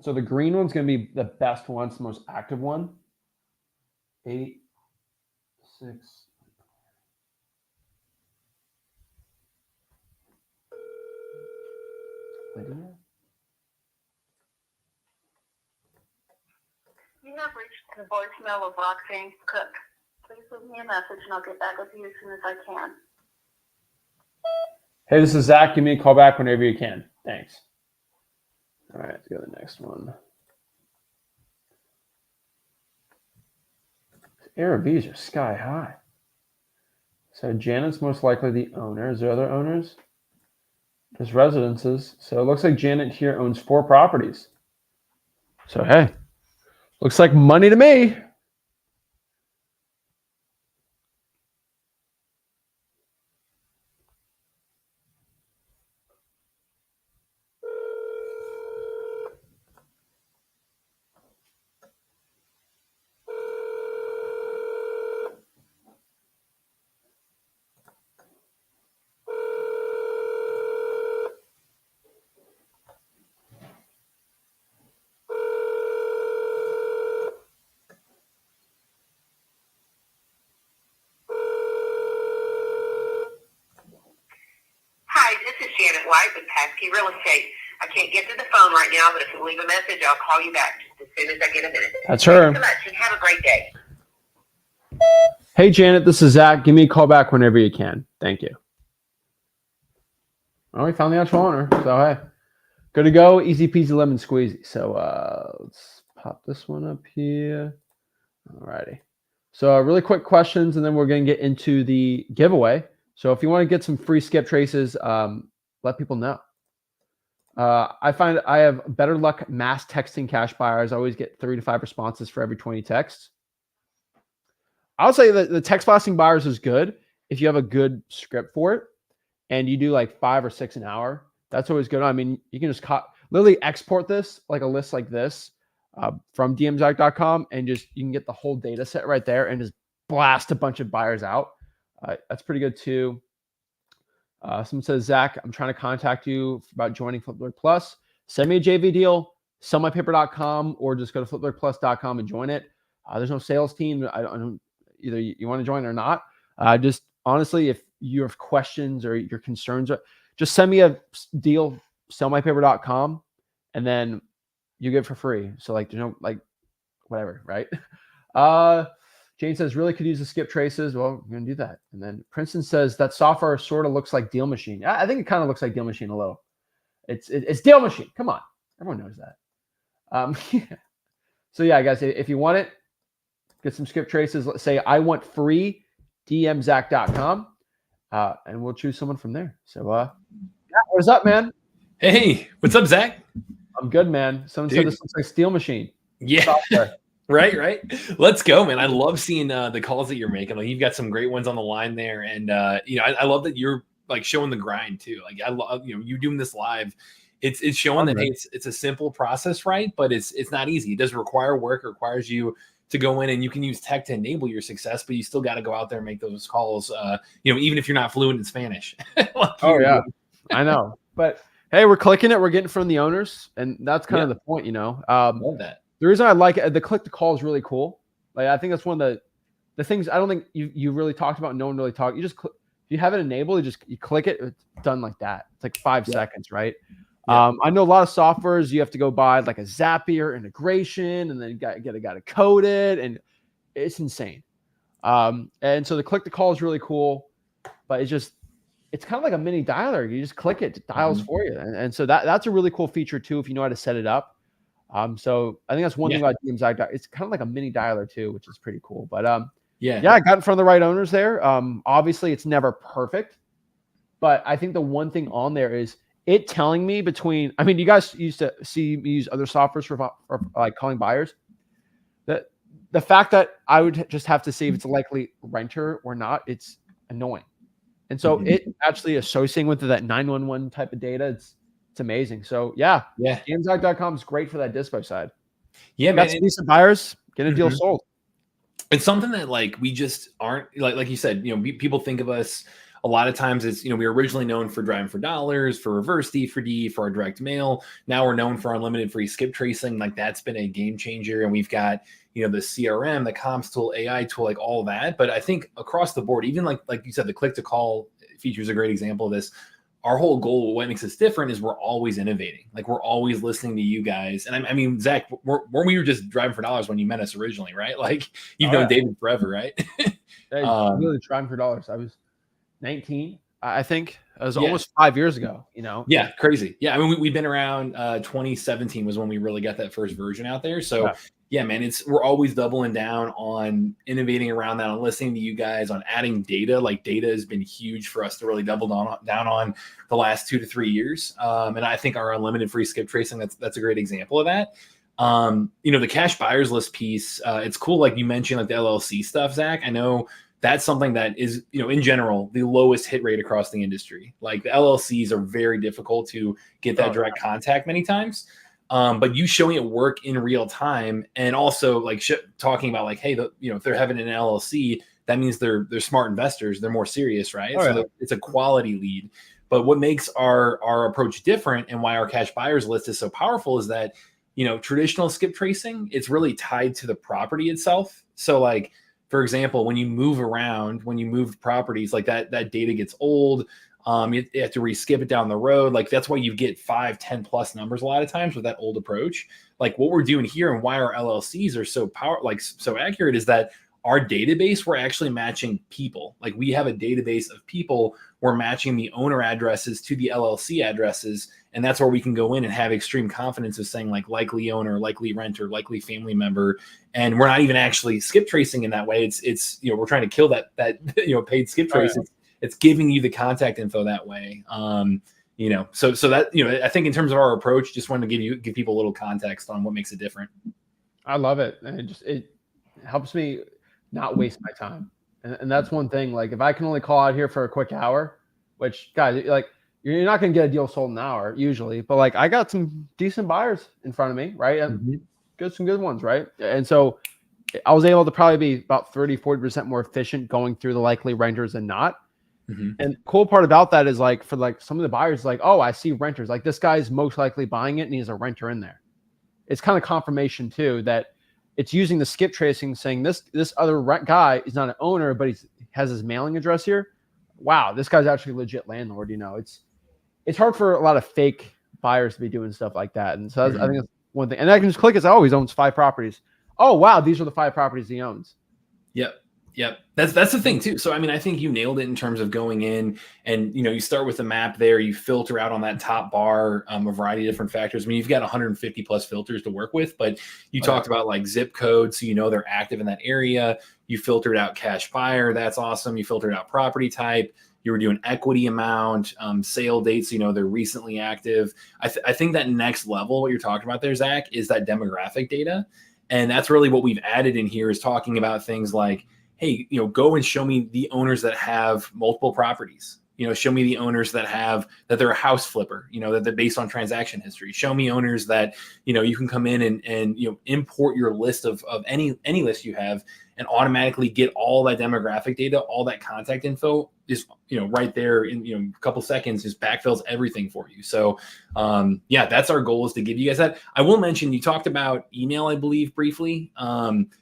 So the green one's going to be the best one. It's the most active one. 8, 6. Lydia? You have reached the voicemail of Roxanne Cook. Please leave me a message and I'll get back with you as soon as I can. Hey, this is Zach. Give me a call back whenever you can. Thanks. All right, let's go to the next one. ARVs are sky high. So Janet's most likely the owner. Is there other owners? There's residences. So it looks like Janet here owns 4 properties. So hey, looks like money to me. real estate. I can't get to the phone right now, but if you leave a message, I'll call you back just as soon as I get a minute. That's her. Thanks so much, and have a great day. Hey, Janet, this is Zach. Give me a call back whenever you can. Thank you. Oh, we found the actual owner. So, hey, good to go. Easy peasy lemon squeezy. So, let's pop this one up here. All righty. So, really quick questions, and then we're going to get into the giveaway. So, if you want to get some free skip traces, let people know. I find I have better luck mass texting cash buyers. I always get 3 to 5 responses for every 20 texts. I'll say that the text blasting buyers is good if you have a good script for it and you do like 5 or 6 an hour. That's always good. I mean, you can just literally export this like a list like this from dmzach.com and just you can get the whole data set right there and just blast a bunch of buyers out. That's pretty good too. Someone says, Zach, I'm trying to contact you about joining Flipboard Plus. Send me a JV deal, sellmypaper.com, or just go to flipboardplus.com and join it. There's no sales team. I don't either you want to join or not. Just honestly, if you have questions or your concerns, just send me a deal, sellmypaper.com, and then you get it for free. So like, there's no like whatever, right? Jane says, really could use the skip traces. Well, we're going to do that. And then Princeton says that software sort of looks like Deal Machine. I think it kind of looks like Deal Machine a little. It's Deal Machine. Come on. Everyone knows that. Yeah. So yeah, guys, if you want it, get some skip traces. Let's say I want free, dmzach.com, and we'll choose someone from there. So yeah, what's up, man? Hey, what's up, Zach? I'm good, man. Someone said this looks like Steel Machine. Yeah. Software. Right. Let's go, man. I love seeing the calls that you're making. Like you've got some great ones on the line there. And I love that you're like showing the grind too. Like I love, you doing this live. It's showing that hey, it's a simple process, right? But it's not easy. It does require work. It requires you to go in and you can use tech to enable your success, but you still got to go out there and make those calls. Even if you're not fluent in Spanish. I know. But hey, we're clicking it. We're getting from the owners, and that's kind of the point, Love that. The reason I like it, the click to call is really cool. Like I think that's one of the things I don't think you really talked about. No one really talked. You just if you have it enabled, you click it. It's done like that. It's like 5 seconds, right? Yeah. I know a lot of softwares you have to go buy like a Zapier integration, and then you got to code it, and it's insane. And so the click to call is really cool, but it's kind of like a mini dialer. You just click it dials for you, and so that's a really cool feature too if you know how to set it up. So I think that's one thing about DMZach. It's kind of like a mini dialer too, which is pretty cool. But I got in front of the right owners there. Obviously it's never perfect, but I think the one thing on there is it telling me you guys used to see me use other softwares for like calling buyers. The fact that I would just have to see if it's a likely renter or not, it's annoying. And so it actually associating with that 911 type of data, it's amazing. So DMZach.com is great for that dispo side. Yeah, man. Got decent buyers, get a deal sold. It's something that like we just aren't like you said, people think of us a lot of times it's, we were originally known for driving for dollars, for reverse D for D, for our direct mail. Now we're known for unlimited free skip tracing. Like that's been a game changer. And we've got, the CRM, the comms tool, AI tool, like all that. But I think across the board, even like you said, the click to call feature is a great example of this. Our whole goal, what makes us different is we're always innovating. Like we're always listening to you guys. And I mean, Zach, weren't we were just driving for dollars when you met us originally, right? Like you've known David forever, right? Really driving for dollars. I was 19, I think. It was almost 5 years ago, Yeah, crazy. Yeah, I mean, we've been around 2017 was when we really got that first version out there. So yeah, man, we're always doubling down on innovating around that, on listening to you guys, on adding data. Like data has been huge for us to really double down on the last 2 to 3 years. And I think our unlimited free skip tracing, that's a great example of that. The cash buyers list piece, it's cool. Like you mentioned, like the LLC stuff, Zach. I know that's something that is, in general, the lowest hit rate across the industry. Like the LLCs are very difficult to get that direct contact many times. But you showing it work in real time, and also like talking about like, hey, if they're having an LLC, that means they're smart investors. They're more serious, right? It's a quality lead. But what makes our approach different and why our cash buyers list is so powerful is that, traditional skip tracing, it's really tied to the property itself. So like, for example, when you move around, when you move properties, like that data gets old. You have to re-skip it down the road. Like that's why you get 5, 10 plus numbers a lot of times with that old approach. Like what we're doing here and why our LLCs are so so accurate is that our database, we're actually matching people. Like we have a database of people. We're matching the owner addresses to the LLC addresses. And that's where we can go in and have extreme confidence of saying like likely owner, likely renter, likely family member. And we're not even actually skip tracing in that way. It's we're trying to kill that paid skip trace. It's giving you the contact info that way. So that, I think in terms of our approach, just wanted to give people a little context on what makes it different. I love it. And it helps me not waste my time. And that's one thing. Like if I can only call out here for a quick hour, which guys, like you're not going to get a deal sold in an hour usually, but like I got some decent buyers in front of me, right? And some good ones, right? And so I was able to probably be about 30-40% more efficient going through the likely renters than not. And the cool part about that is like for like some of the buyers, like, oh, I see renters, like this guy's most likely buying it and he has a renter in there. It's kind of confirmation too that it's using the skip tracing, saying this other guy is not an owner, but he has his mailing address here. Wow, this guy's actually a legit landlord. It's hard for a lot of fake buyers to be doing stuff like that. And so I think that's one thing. And I can just click as, oh, he owns 5 properties. Oh, wow, these are the 5 properties he owns. Yep. That's the thing too. So, I mean, I think you nailed it in terms of going in and, you start with the map there, you filter out on that top bar, a variety of different factors. I mean, you've got 150 plus filters to work with, but you talked about like zip code. So, they're active in that area. You filtered out cash buyer. That's awesome. You filtered out property type. You were doing equity amount, sale dates. They're recently active. I think that next level, what you're talking about there, Zach, is that demographic data. And that's really what we've added in here is talking about things like, hey, go and show me the owners that have multiple properties. Show me the owners that they're a house flipper, that they're based on transaction history. Show me owners that, you can come in and import your list of any list you have and automatically get all that demographic data, all that contact info is, right there in, a couple seconds, just backfills everything for you. So, that's our goal, is to give you guys that. I will mention, you talked about email, I believe, briefly.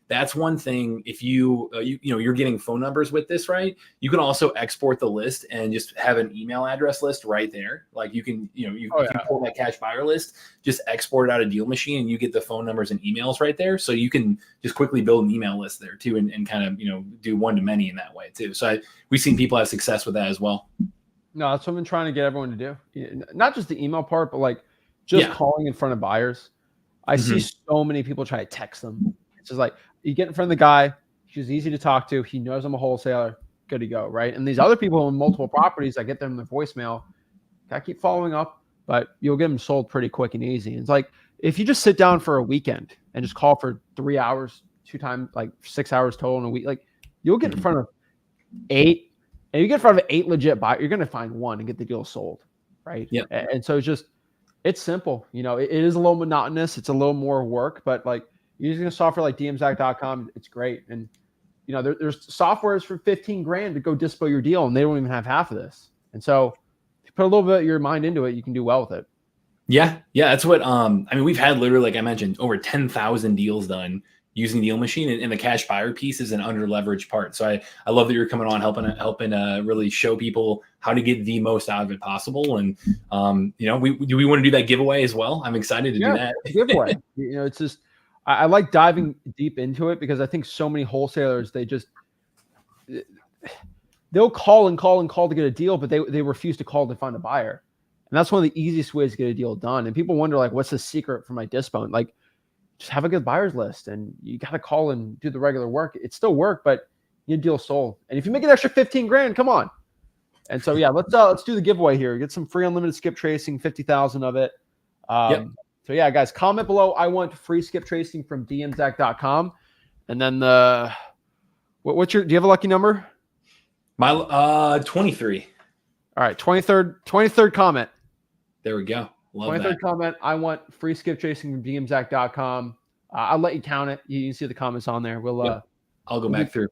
That's one thing. If you're getting phone numbers with this, right? You can also export the list and just have an email address list right there. Like you can, you can pull that cash buyer list, just export it out of Deal Machine and you get the phone numbers and emails right there. So you can just quickly build an email list there too, and kind of, do one-to-many in that way too. So we've seen people have success with that as well. No, that's what I've been trying to get everyone to do. Not just the email part, but like just calling in front of buyers. I see so many people try to text them. It's just like you get in front of the guy. He's easy to talk to. He knows I'm a wholesaler. Good to go, right? And these other people own multiple properties, I get them the voicemail. I keep following up, but you'll get them sold pretty quick and easy. It's like if you just sit down for a weekend and just call for 3 hours, 2 times, like 6 hours total in a week, like you'll get in front of 8. And you get in front of 8 legit buyers, you're going to find one and get the deal sold, right? Yeah. And so it's simple. It is a little monotonous. It's a little more work, but like using a software like dmzac.com, it's great. And there's softwares for $15,000 to go dispo your deal, and they don't even have half of this. And so if you put a little bit of your mind into it, you can do well with it. Yeah. That's what we've had literally, like I mentioned, over 10,000 deals done using Deal Machine, and the cash buyer piece is an under leveraged part. So I love that you're coming on helping really show people how to get the most out of it possible. And we want to do that giveaway as well. I'm excited to do that giveaway. It's just I like diving deep into it because I think so many wholesalers, they'll call to get a deal, but they refuse to call to find a buyer. And that's one of the easiest ways to get a deal done. And people wonder, like, what's the secret for my dispo? Like, just have a good buyers list, and you got to call and do the regular work. It's still work, but you deal sold. And if you make an extra $15,000, come on. And so, let's do the giveaway here. Get some free unlimited skip tracing, 50,000 of it. So guys, comment below. I want free skip tracing from dmzac.com. And then do you have a lucky number? My 23. All right. 23rd comment. There we go. Love 23rd that. comment. I want free skip tracing from dmzac.com. I'll let you count it. You can see the comments on there. I'll go back through.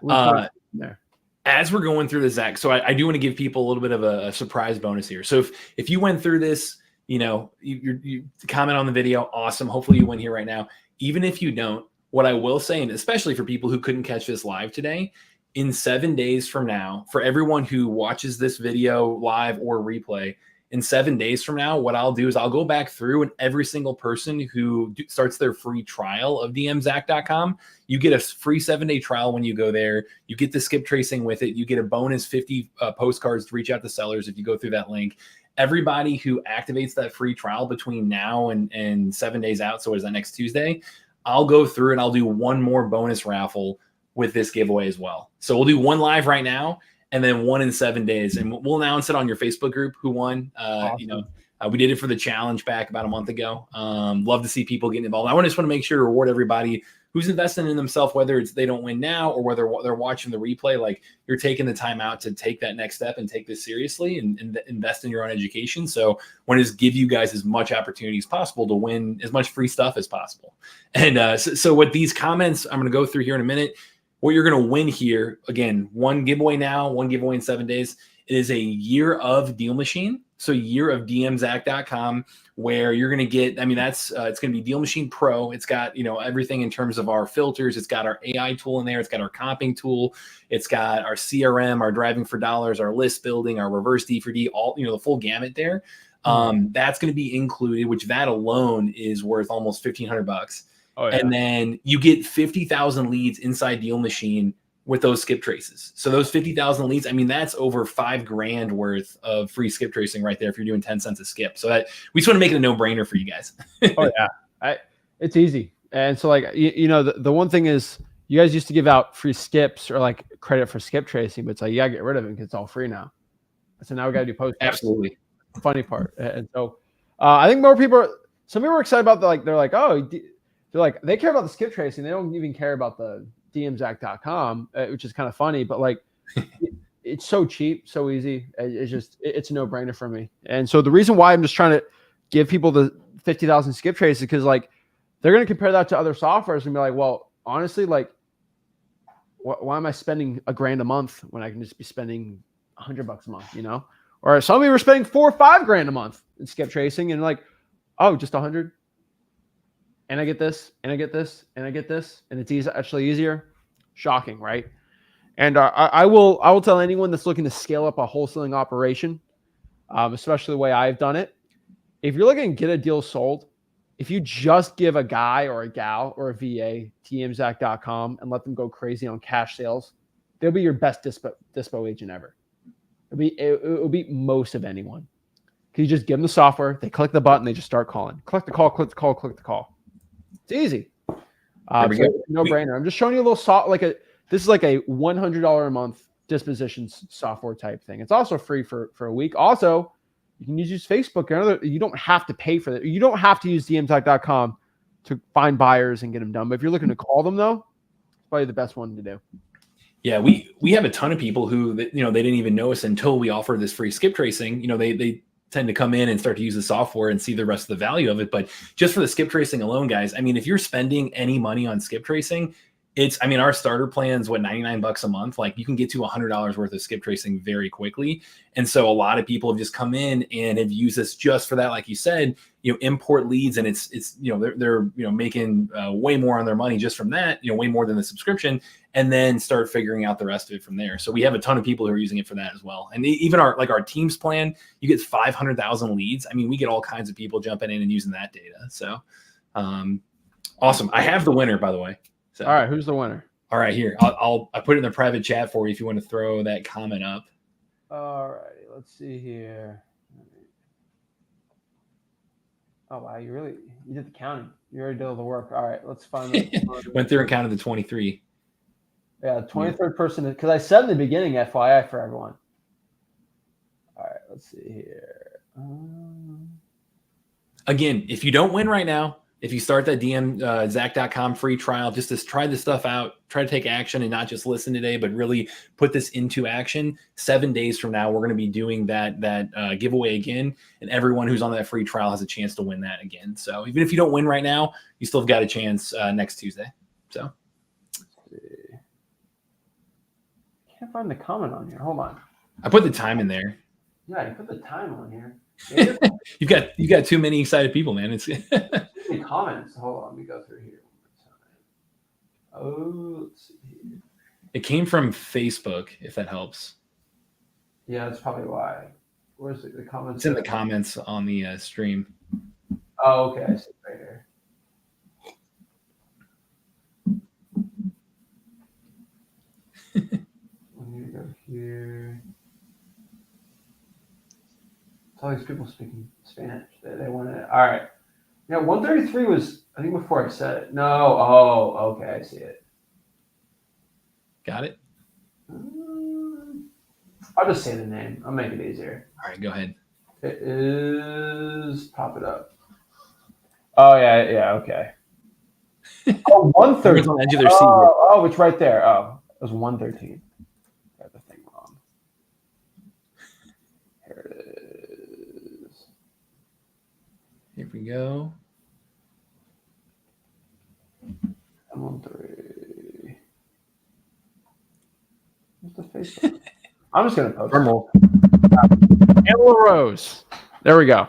There. As we're going through this, Zach, so I do want to give people a little bit of a surprise bonus here. So if you went through this, you comment on the video, awesome. Hopefully you win here right now. Even if you don't, what I will say, and especially for people who couldn't catch this live today, in 7 days from now, for everyone who watches this video live or replay, in 7 days from now, what I'll do is I'll go back through, and every single person who starts their free trial of dmzach.com, you get a free 7-day trial when you go there. You get the skip tracing with it. You get a bonus 50 postcards to reach out to sellers if you go through that link. Everybody who activates that free trial between now and 7 days out, so is that next Tuesday, I'll go through and I'll do one more bonus raffle with this giveaway as well. So we'll do one live right now, and then one in 7 days, and we'll announce it on your Facebook group who won. Awesome. We did it for the challenge back about a month ago. Love to see people getting involved. I just want to make sure to reward everybody who's investing in themselves, whether it's they don't win now or whether they're watching the replay. Like, you're taking the time out to take that next step and take this seriously and invest in your own education. So want to just give you guys as much opportunity as possible to win as much free stuff as possible. And so with these comments, I'm going to go through here in a minute. What you're going to win here, again, one giveaway now, one giveaway in 7 days. It is a year of Deal Machine. So year of dmzach.com, where you're going to get, it's going to be Deal Machine Pro. It's got, everything in terms of our filters. It's got our AI tool in there. It's got our comping tool. It's got our CRM, our driving for dollars, our list building, our reverse D4D, all, the full gamut there. That's going to be included, which that alone is worth almost $1,500. Oh, yeah. And then you get 50,000 leads inside Deal Machine with those skip traces. So those 50,000 leads, that's over $5,000 worth of free skip tracing right there if you're doing 10 cents a skip. So that we just want to make it a no-brainer for you guys. Oh yeah, it's easy. And so like the one thing is, you guys used to give out free skips or like credit for skip tracing, but it's like you gotta get rid of it because it's all free now. So now we gotta do post. Absolutely. Funny part. And so I think some people are excited about they're like, oh, they're like, they care about the skip tracing. They don't even care about the dmzach.com, which is kind of funny, but like it's so cheap, so easy. It's a no-brainer for me. And so the reason why I'm just trying to give people the 50,000 skip traces, because like they're going to compare that to other softwares and be like, well, honestly, like why am I spending $1,000 a month when I can just be spending $100 a month, Or some of you are spending $4 or $5,000 a month in skip tracing, and like, oh, just 100. And I get this, and I get this, and I get this, and it's actually easier. Shocking, right? And I will tell anyone that's looking to scale up a wholesaling operation, especially the way I've done it. If you're looking to get a deal sold, if you just give a guy or a gal or a VA dmzach.com and let them go crazy on cash sales, they'll be your best dispo agent ever. It'll beat most of anyone. Because you just give them the software, they click the button, they just start calling. Click the call, click the call, click the call. It's easy. No brainer. I'm just showing you a little this is like a $100 a month disposition software type thing. It's also free for a week. Also, you can use Facebook. You don't have to pay for that. You don't have to use dmzach.com to find buyers and get them done. But if you're looking to call them, though, it's probably the best one to do. Yeah, we have a ton of people who they didn't even know us until we offer this free skip tracing. They tend to come in and start to use the software and see the rest of the value of it. But just for the skip tracing alone, guys, if you're spending any money on skip tracing, our starter plan's $99 a month. Like, you can get to $100 worth of skip tracing very quickly. And so a lot of people have just come in and have used this just for that. Like you said, import leads, and it's they're making way more on their money just from that, way more than the subscription, and then start figuring out the rest of it from there. So we have a ton of people who are using it for that as well. And even our teams plan, you get 500,000 leads. We get all kinds of people jumping in and using that data. So awesome. I have the winner, by the way. So, all right, who's the winner? All right, here. I'll put it in the private chat for you if you want to throw that comment up. All right, let's see here. Oh wow, you did the counting. You already did all the work. All right, let's find it. Went through and counted the 23. Yeah, the 23rd person, because I said in the beginning, FYI for everyone. All right, let's see here. Again, if you don't win right now, if you start that dmzach.com free trial, just to try this stuff out, try to take action and not just listen today, but really put this into action. 7 days from now, we're going to be doing that giveaway again. And everyone who's on that free trial has a chance to win that again. So even if you don't win right now, you still have got a chance next Tuesday. So can't find the comment on here. Hold on. I put the time in there. Yeah, you put the time on here. You've got too many excited people, man. It's comments. Hold on, let me go through here one more time. Oh, let's see here. It came from Facebook, if that helps. Yeah, that's probably why. Where's the comments? It's in the comments on the stream. Oh, okay. I see it right here. We need to go here. It's all these people speaking Spanish. They want to. All right. Yeah, 133 was, I think, before I said it. No. Oh, okay. I see it. Got it? I'll just say the name. I'll make it easier. All right, go ahead. It is. Pop it up. Oh, yeah, okay. Oh, 113. On the edge of their seat. Oh, it's right there. Oh, it was 113. Got the thing wrong. Here it is. Here we go. 113. What's the Facebook? I'm just going to post it. Pamela Rose. There we go.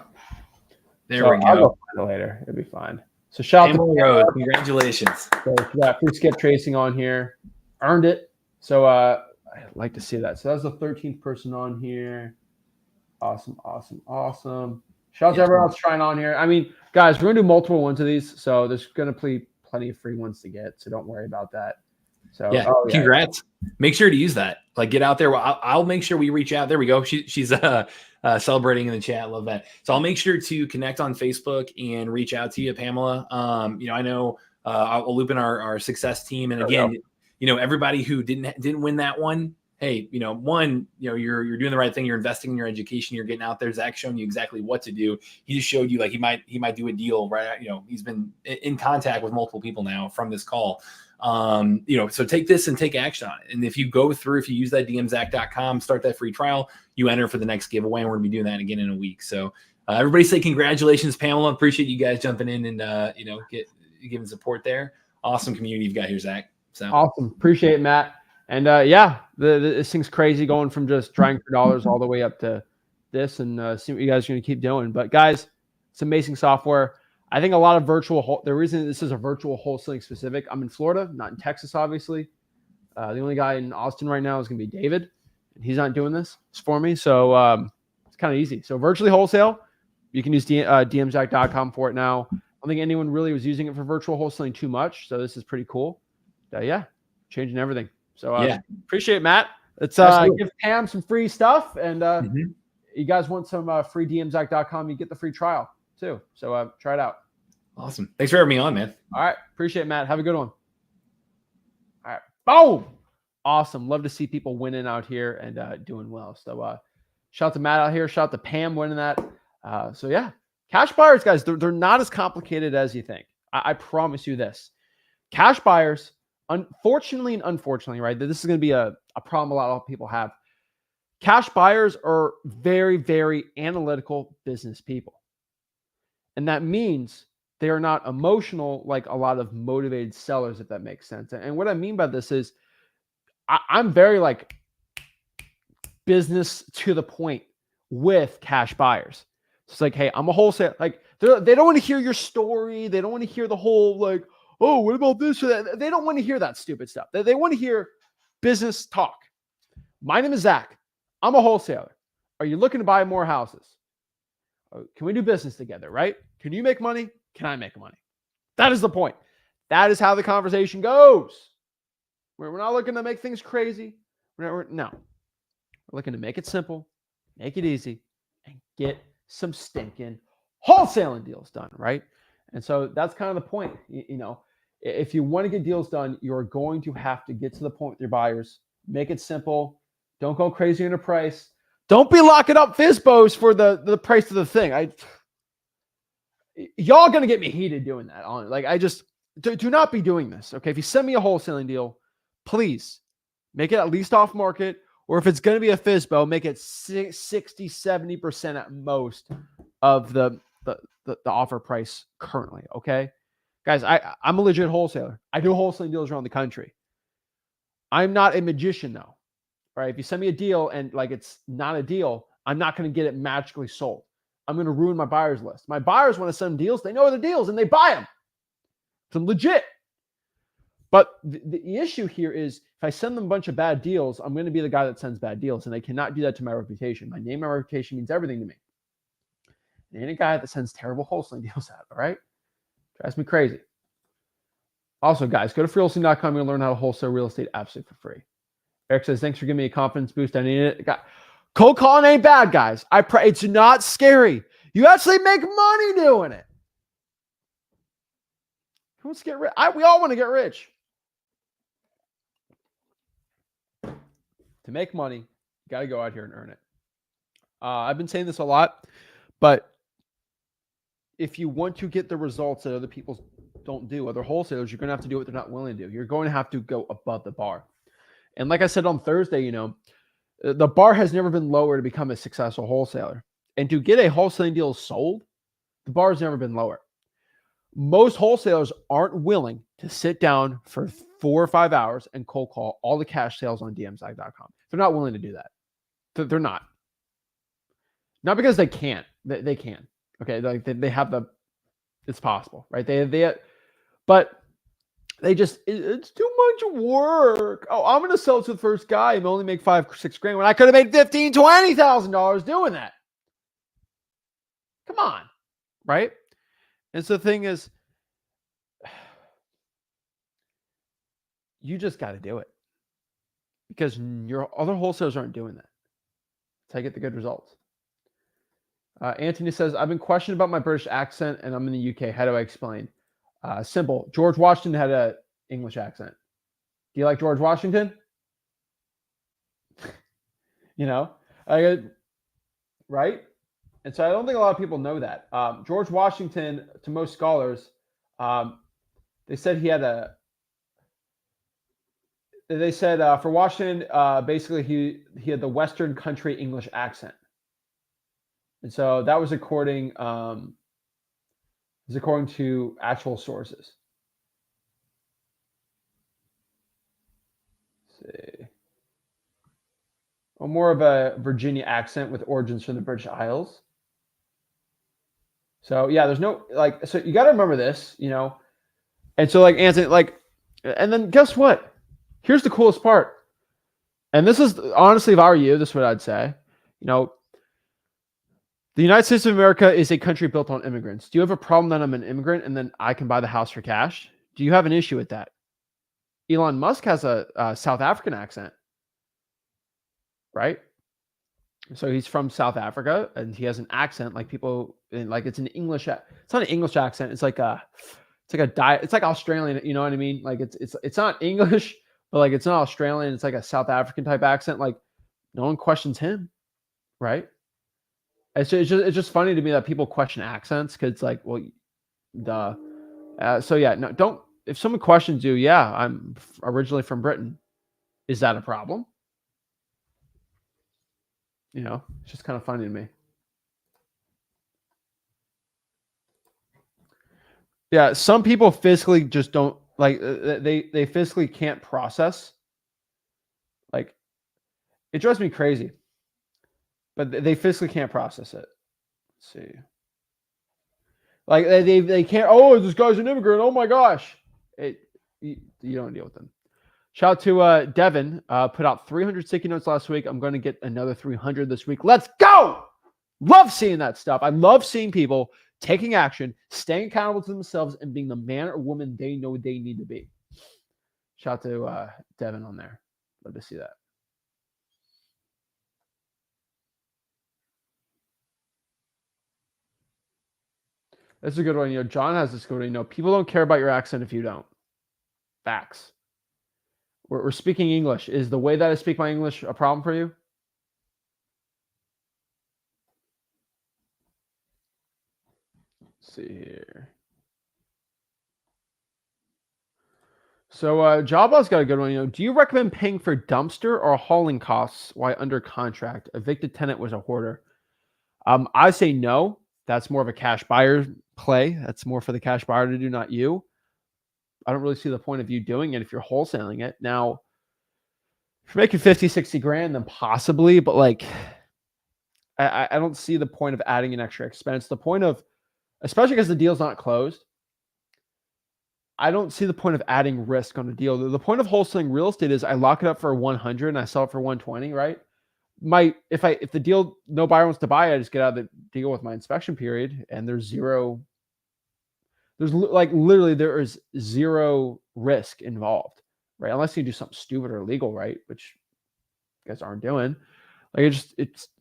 There we go. I'll go find it later. It'll be fine. So shout out to Rose. Congratulations. So we got free Skiptracing on here. Earned it. So I'd like to see that. So that's the 13th person on here. Awesome. Shout out to everyone else trying on here. I mean, guys, we're going to do multiple ones of these. So there's going to be plenty of free ones to get. So don't worry about that. So congrats. Make sure to use that. Like, get out there. Well, I'll make sure we reach out. There we go. She's celebrating in the chat. Love that. So I'll make sure to connect on Facebook and reach out to you, Pamela. I know I'll loop in our success team. And again, everybody who didn't win that one, hey, you're doing the right thing. You're investing in your education. You're getting out there. Zach's showing you exactly what to do. He just showed you, like, he might do a deal, right? He's been in contact with multiple people now from this call. So take this and take action on it. And if you use that dmzach.com, start that free trial, you enter for the next giveaway. And we're gonna be doing that again in a week. So everybody say congratulations, Pamela. Appreciate you guys jumping in and giving support there. Awesome community you've got here, Zach. So awesome. Appreciate it, Matt. And this thing's crazy, going from just trying for dollars all the way up to this, and see what you guys are going to keep doing. But guys, it's amazing software. I think a lot of the reason this is a virtual wholesaling specific, I'm in Florida, not in Texas, obviously. The only guy in Austin right now is going to be David, and he's not doing this for me. So it's kind of easy. So virtually wholesale, you can use dmzach.com for it now. I don't think anyone really was using it for virtual wholesaling too much. So this is pretty cool. Changing everything. So appreciate it, Matt. Let's give Pam some free stuff. And you guys want some free dmzach.com, you get the free trial too. So try it out. Awesome. Thanks for having me on, man. All right. Appreciate it, Matt. Have a good one. All right. Boom. Awesome. Love to see people winning out here and doing well. So shout out to Matt out here. Shout out to Pam winning that. Cash buyers, guys, they're not as complicated as you think. I promise you this. Cash buyers, unfortunately and unfortunately, right? This is going to be a problem a lot of people have. Cash buyers are very, very analytical business people. And that means they are not emotional like a lot of motivated sellers, if that makes sense. And what I mean by this is I'm very like business to the point with cash buyers. It's like, hey, I'm a wholesale. Like they don't want to hear your story. They don't want to hear the whole like, oh, what about this or that? They don't want to hear that stupid stuff. They want to hear business talk. My name is Zach. I'm a wholesaler. Are you looking to buy more houses? Can we do business together, right? Can you make money? Can I make money? That is the point. That is how the conversation goes. We're not looking to make things crazy. We're looking to make it simple, make it easy, and get some stinking wholesaling deals done, right? And so that's kind of the point. If you want to get deals done, you're going to have to get to the point with your buyers. Make it simple. Don't go crazy on a price. Don't be locking up FSBOs for the price of the thing. Y'all gonna get me heated doing that. Do not be doing this. Okay, if you send me a wholesaling deal, please make it at least off market, or if it's gonna be a FSBO, make it 60, 70% at most of the offer price currently. Okay, guys, I'm a legit wholesaler. I do wholesaling deals around the country. I'm not a magician though. Right? If you send me a deal and like it's not a deal, I'm not going to get it magically sold. I'm going to ruin my buyers list. My buyers want to send deals. They know the deals and they buy them. So I'm legit. But the issue here is if I send them a bunch of bad deals, I'm going to be the guy that sends bad deals, and I cannot do that to my reputation. My name, my reputation means everything to me. And any guy that sends terrible wholesaling deals out, all right? Drives me crazy. Also, guys, go to freewholesaling.com. You'll learn how to wholesale real estate absolutely for free. Eric says, thanks for giving me a confidence boost. I need it. Cold calling ain't bad, guys. It's not scary. You actually make money doing it. Who wants to get rich? We all want to get rich. To make money, you got to go out here and earn it. I've been saying this a lot, but if you want to get the results that other people don't do, other wholesalers, you're going to have to do what they're not willing to do. You're going to have to go above the bar. And like I said on Thursday, the bar has never been lower to become a successful wholesaler. And to get a wholesaling deal sold, the bar has never been lower. Most wholesalers aren't willing to sit down for 4 or 5 hours and cold call all the cash sales on dmzag.com. They're not willing to do that. They're not. Not because they can't. They can. Okay, like they have it's possible, right? But they just, it's too much work. Oh, I'm going to sell it to the first guy and only make $5-6 grand when I could have made $15,000-$20,000 doing that. Come on, right? And so the thing is, you just got to do it because your other wholesalers aren't doing that. That's how you get the good results. Anthony says, I've been questioned about my British accent and I'm in the UK. How do I explain? Simple. George Washington had an English accent. Do you like George Washington? Right? And so I don't think a lot of people know that. George Washington, to most scholars, they said he had for Washington, basically he had the Western country English accent. And so that was according to actual sources. Let's see. Well, more of a Virginia accent with origins from the British Isles. So yeah, there's no so you got to remember this, And so Anthony, and then guess what? Here's the coolest part. And this is honestly, if I were you, this is what I'd say. The United States of America is a country built on immigrants. Do you have a problem that I'm an immigrant and then I can buy the house for cash? Do you have an issue with that? Elon Musk has a South African accent, right? So he's from South Africa and he has an accent it's an English. It's not an English accent. It's like Australian. You know what I mean? It's not English, but it's not Australian. It's like a South African type accent. No one questions him, right? It's just funny to me that people question accents because duh. So yeah, no, don't. If someone questions you, yeah, I'm originally from Britain. Is that a problem? It's just kind of funny to me. Yeah, some people physically just don't they physically can't process. It drives me crazy. But they physically can't process it. Let's see. They can't, oh, this guy's an immigrant. Oh my gosh. You don't deal with them. Shout out to Devin. Put out 300 sticky notes last week. I'm going to get another 300 this week. Let's go. Love seeing that stuff. I love seeing people taking action, staying accountable to themselves, and being the man or woman they know they need to be. Shout out to Devin on there. Love to see that. That's a good one. John has this good one. People don't care about your accent if you don't. Facts. We're speaking English. Is the way that I speak my English a problem for you? Let's see here. So Jabba's got a good one. Do you recommend paying for dumpster or hauling costs while under contract? Evicted tenant was a hoarder. I say no. That's more of a cash buyer play. That's more for the cash buyer to do, not you. I don't really see the point of you doing it if you're wholesaling it. Now, if you're making 50, 60 grand, then possibly, but I don't see the point of adding an extra expense. The point of, especially because the deal's not closed, I don't see the point of adding risk on a deal. The point of wholesaling real estate is I lock it up for 100 and I sell it for 120, right? If the deal, no buyer wants to buy it, I just get out of the deal with my inspection period, and there is zero risk involved, right? Unless you do something stupid or illegal, right? Which you guys aren't doing. Like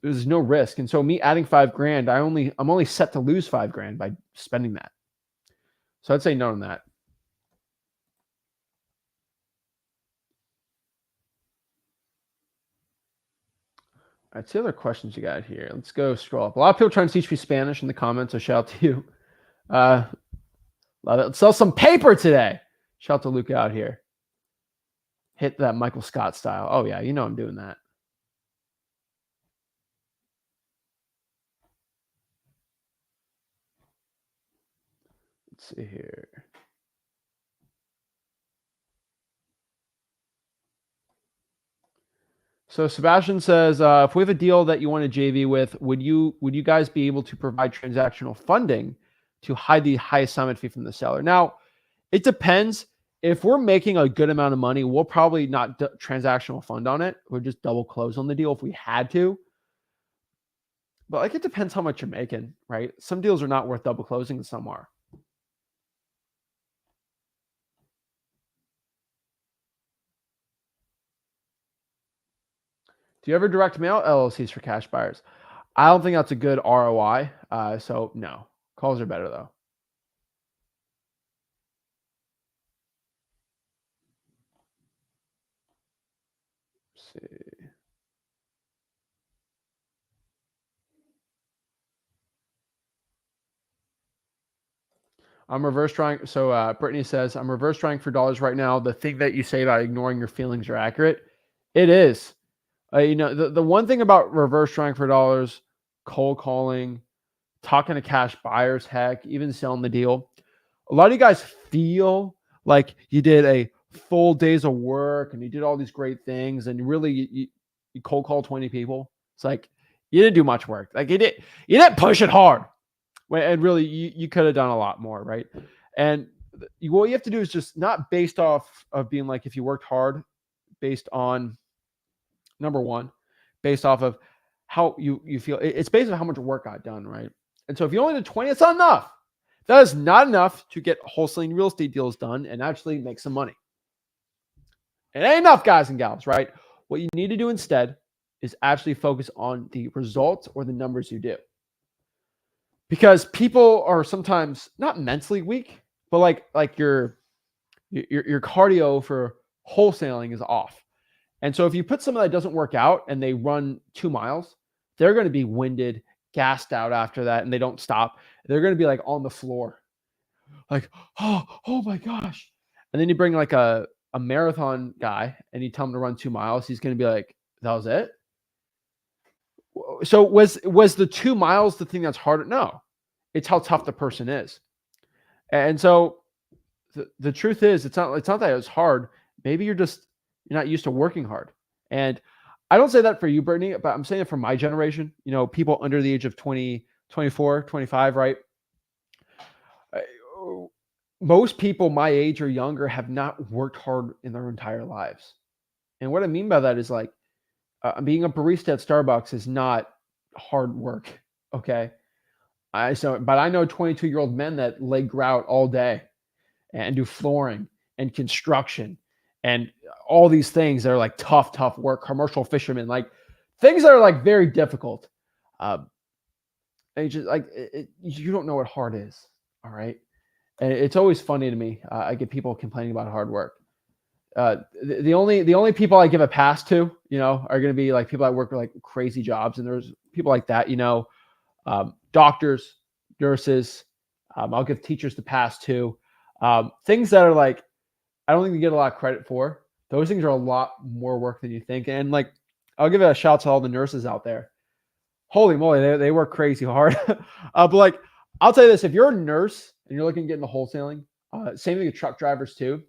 there's no risk. And so me adding $5,000, I'm only set to lose $5,000 by spending that. So I'd say no on that. All right, see other questions you got here. Let's go scroll up. A lot of people trying to teach me Spanish in the comments, so shout out to you. Love it. Let's sell some paper today. Shout out to Luke out here. Hit that Michael Scott style. Oh yeah, you know I'm doing that. Let's see here. So Sebastian says, if we have a deal that you want to JV with, would you guys be able to provide transactional funding to hide the high assignment fee from the seller? Now, it depends. If we're making a good amount of money, we'll probably not transactional fund on it. We'll just double close on the deal if we had to. But like, it depends how much you're making, right? Some deals are not worth double closing and some are. Do you ever direct mail LLCs for cash buyers? I don't think that's a good ROI. So no, calls are better though. Let's see. I'm reverse trying. So Brittany says, I'm reverse trying for dollars right now. The thing that you say about ignoring your feelings are accurate. It is. The one thing about reverse trying for dollars, cold calling, talking to cash buyers, heck, even selling the deal. A lot of you guys feel like you did a full days of work and you did all these great things, and really you cold call 20 people. It's like you didn't do much work. Like you didn't push it hard. And really, you could have done a lot more, right? And what you have to do is just not based off of being like, if you worked hard, based on number one, based off of how you feel. It's based on how much work got done, right? And so if you only did 20, it's not enough. That is not enough to get wholesaling real estate deals done and actually make some money. It ain't enough, guys and gals, right? What you need to do instead is actually focus on the results or the numbers you do. Because people are sometimes not mentally weak, but like your cardio for wholesaling is off. And so if you put someone that doesn't work out and they run 2 miles, they're going to be winded, gassed out after that, and they don't stop. They're going to be like on the floor, like, oh my gosh. And then you bring like a marathon guy and you tell him to run 2 miles. He's going to be like, that was it? So was the 2 miles the thing that's harder? No, it's how tough the person is. And so the truth is, it's not that it's hard. Maybe you're not used to working hard. And I don't say that for you, Brittany, but I'm saying it for my generation, people under the age of 20, 24, 25, right? Most people my age or younger have not worked hard in their entire lives. And what I mean by that is like, being a barista at Starbucks is not hard work. Okay. But I know 22-year-old men that lay grout all day and do flooring and construction and all these things that are like tough work, commercial fishermen, like things that are like very difficult. And you don't know what hard is. All right. And it's always funny to me. I get people complaining about hard work. The only people I give a pass to, are going to be like people that work like crazy jobs. And there's people like that, doctors, nurses. I'll give teachers the pass to. Things that are like, I don't think you get a lot of credit for. Those things are a lot more work than you think. And like, I'll give a shout to all the nurses out there. Holy moly, they work crazy hard. But like, I'll tell you this, if you're a nurse and you're looking to get into wholesaling, same thing with truck drivers too.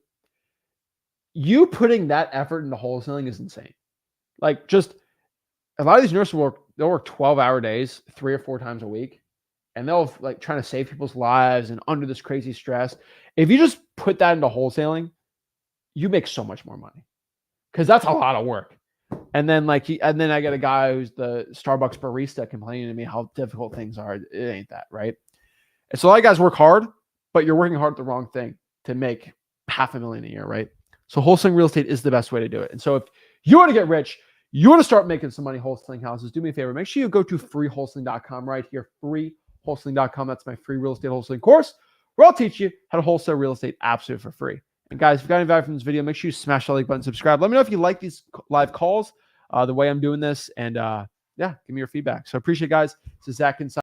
You putting that effort into wholesaling is insane. Like, just a lot of these nurses they'll work 12-hour days 3 or 4 times a week, and they'll like trying to save people's lives and under this crazy stress. If you just put that into wholesaling, you make so much more money because that's a lot of work. And then and then I get a guy who's the Starbucks barista complaining to me how difficult things are. It ain't that, right? And so a lot of guys work hard, but you're working hard at the wrong thing to make $500,000 a year, right? So wholesaling real estate is the best way to do it. And so if you want to get rich, you want to start making some money wholesaling houses, do me a favor. Make sure you go to freewholesaling.com right here, freewholesaling.com. That's my free real estate wholesaling course where I'll teach you how to wholesale real estate absolutely for free. And guys, if you got any value from this video, make sure you smash that like button, subscribe. Let me know if you like these live calls, the way I'm doing this, and yeah, give me your feedback. So I appreciate it, guys. This is Zach Ginn.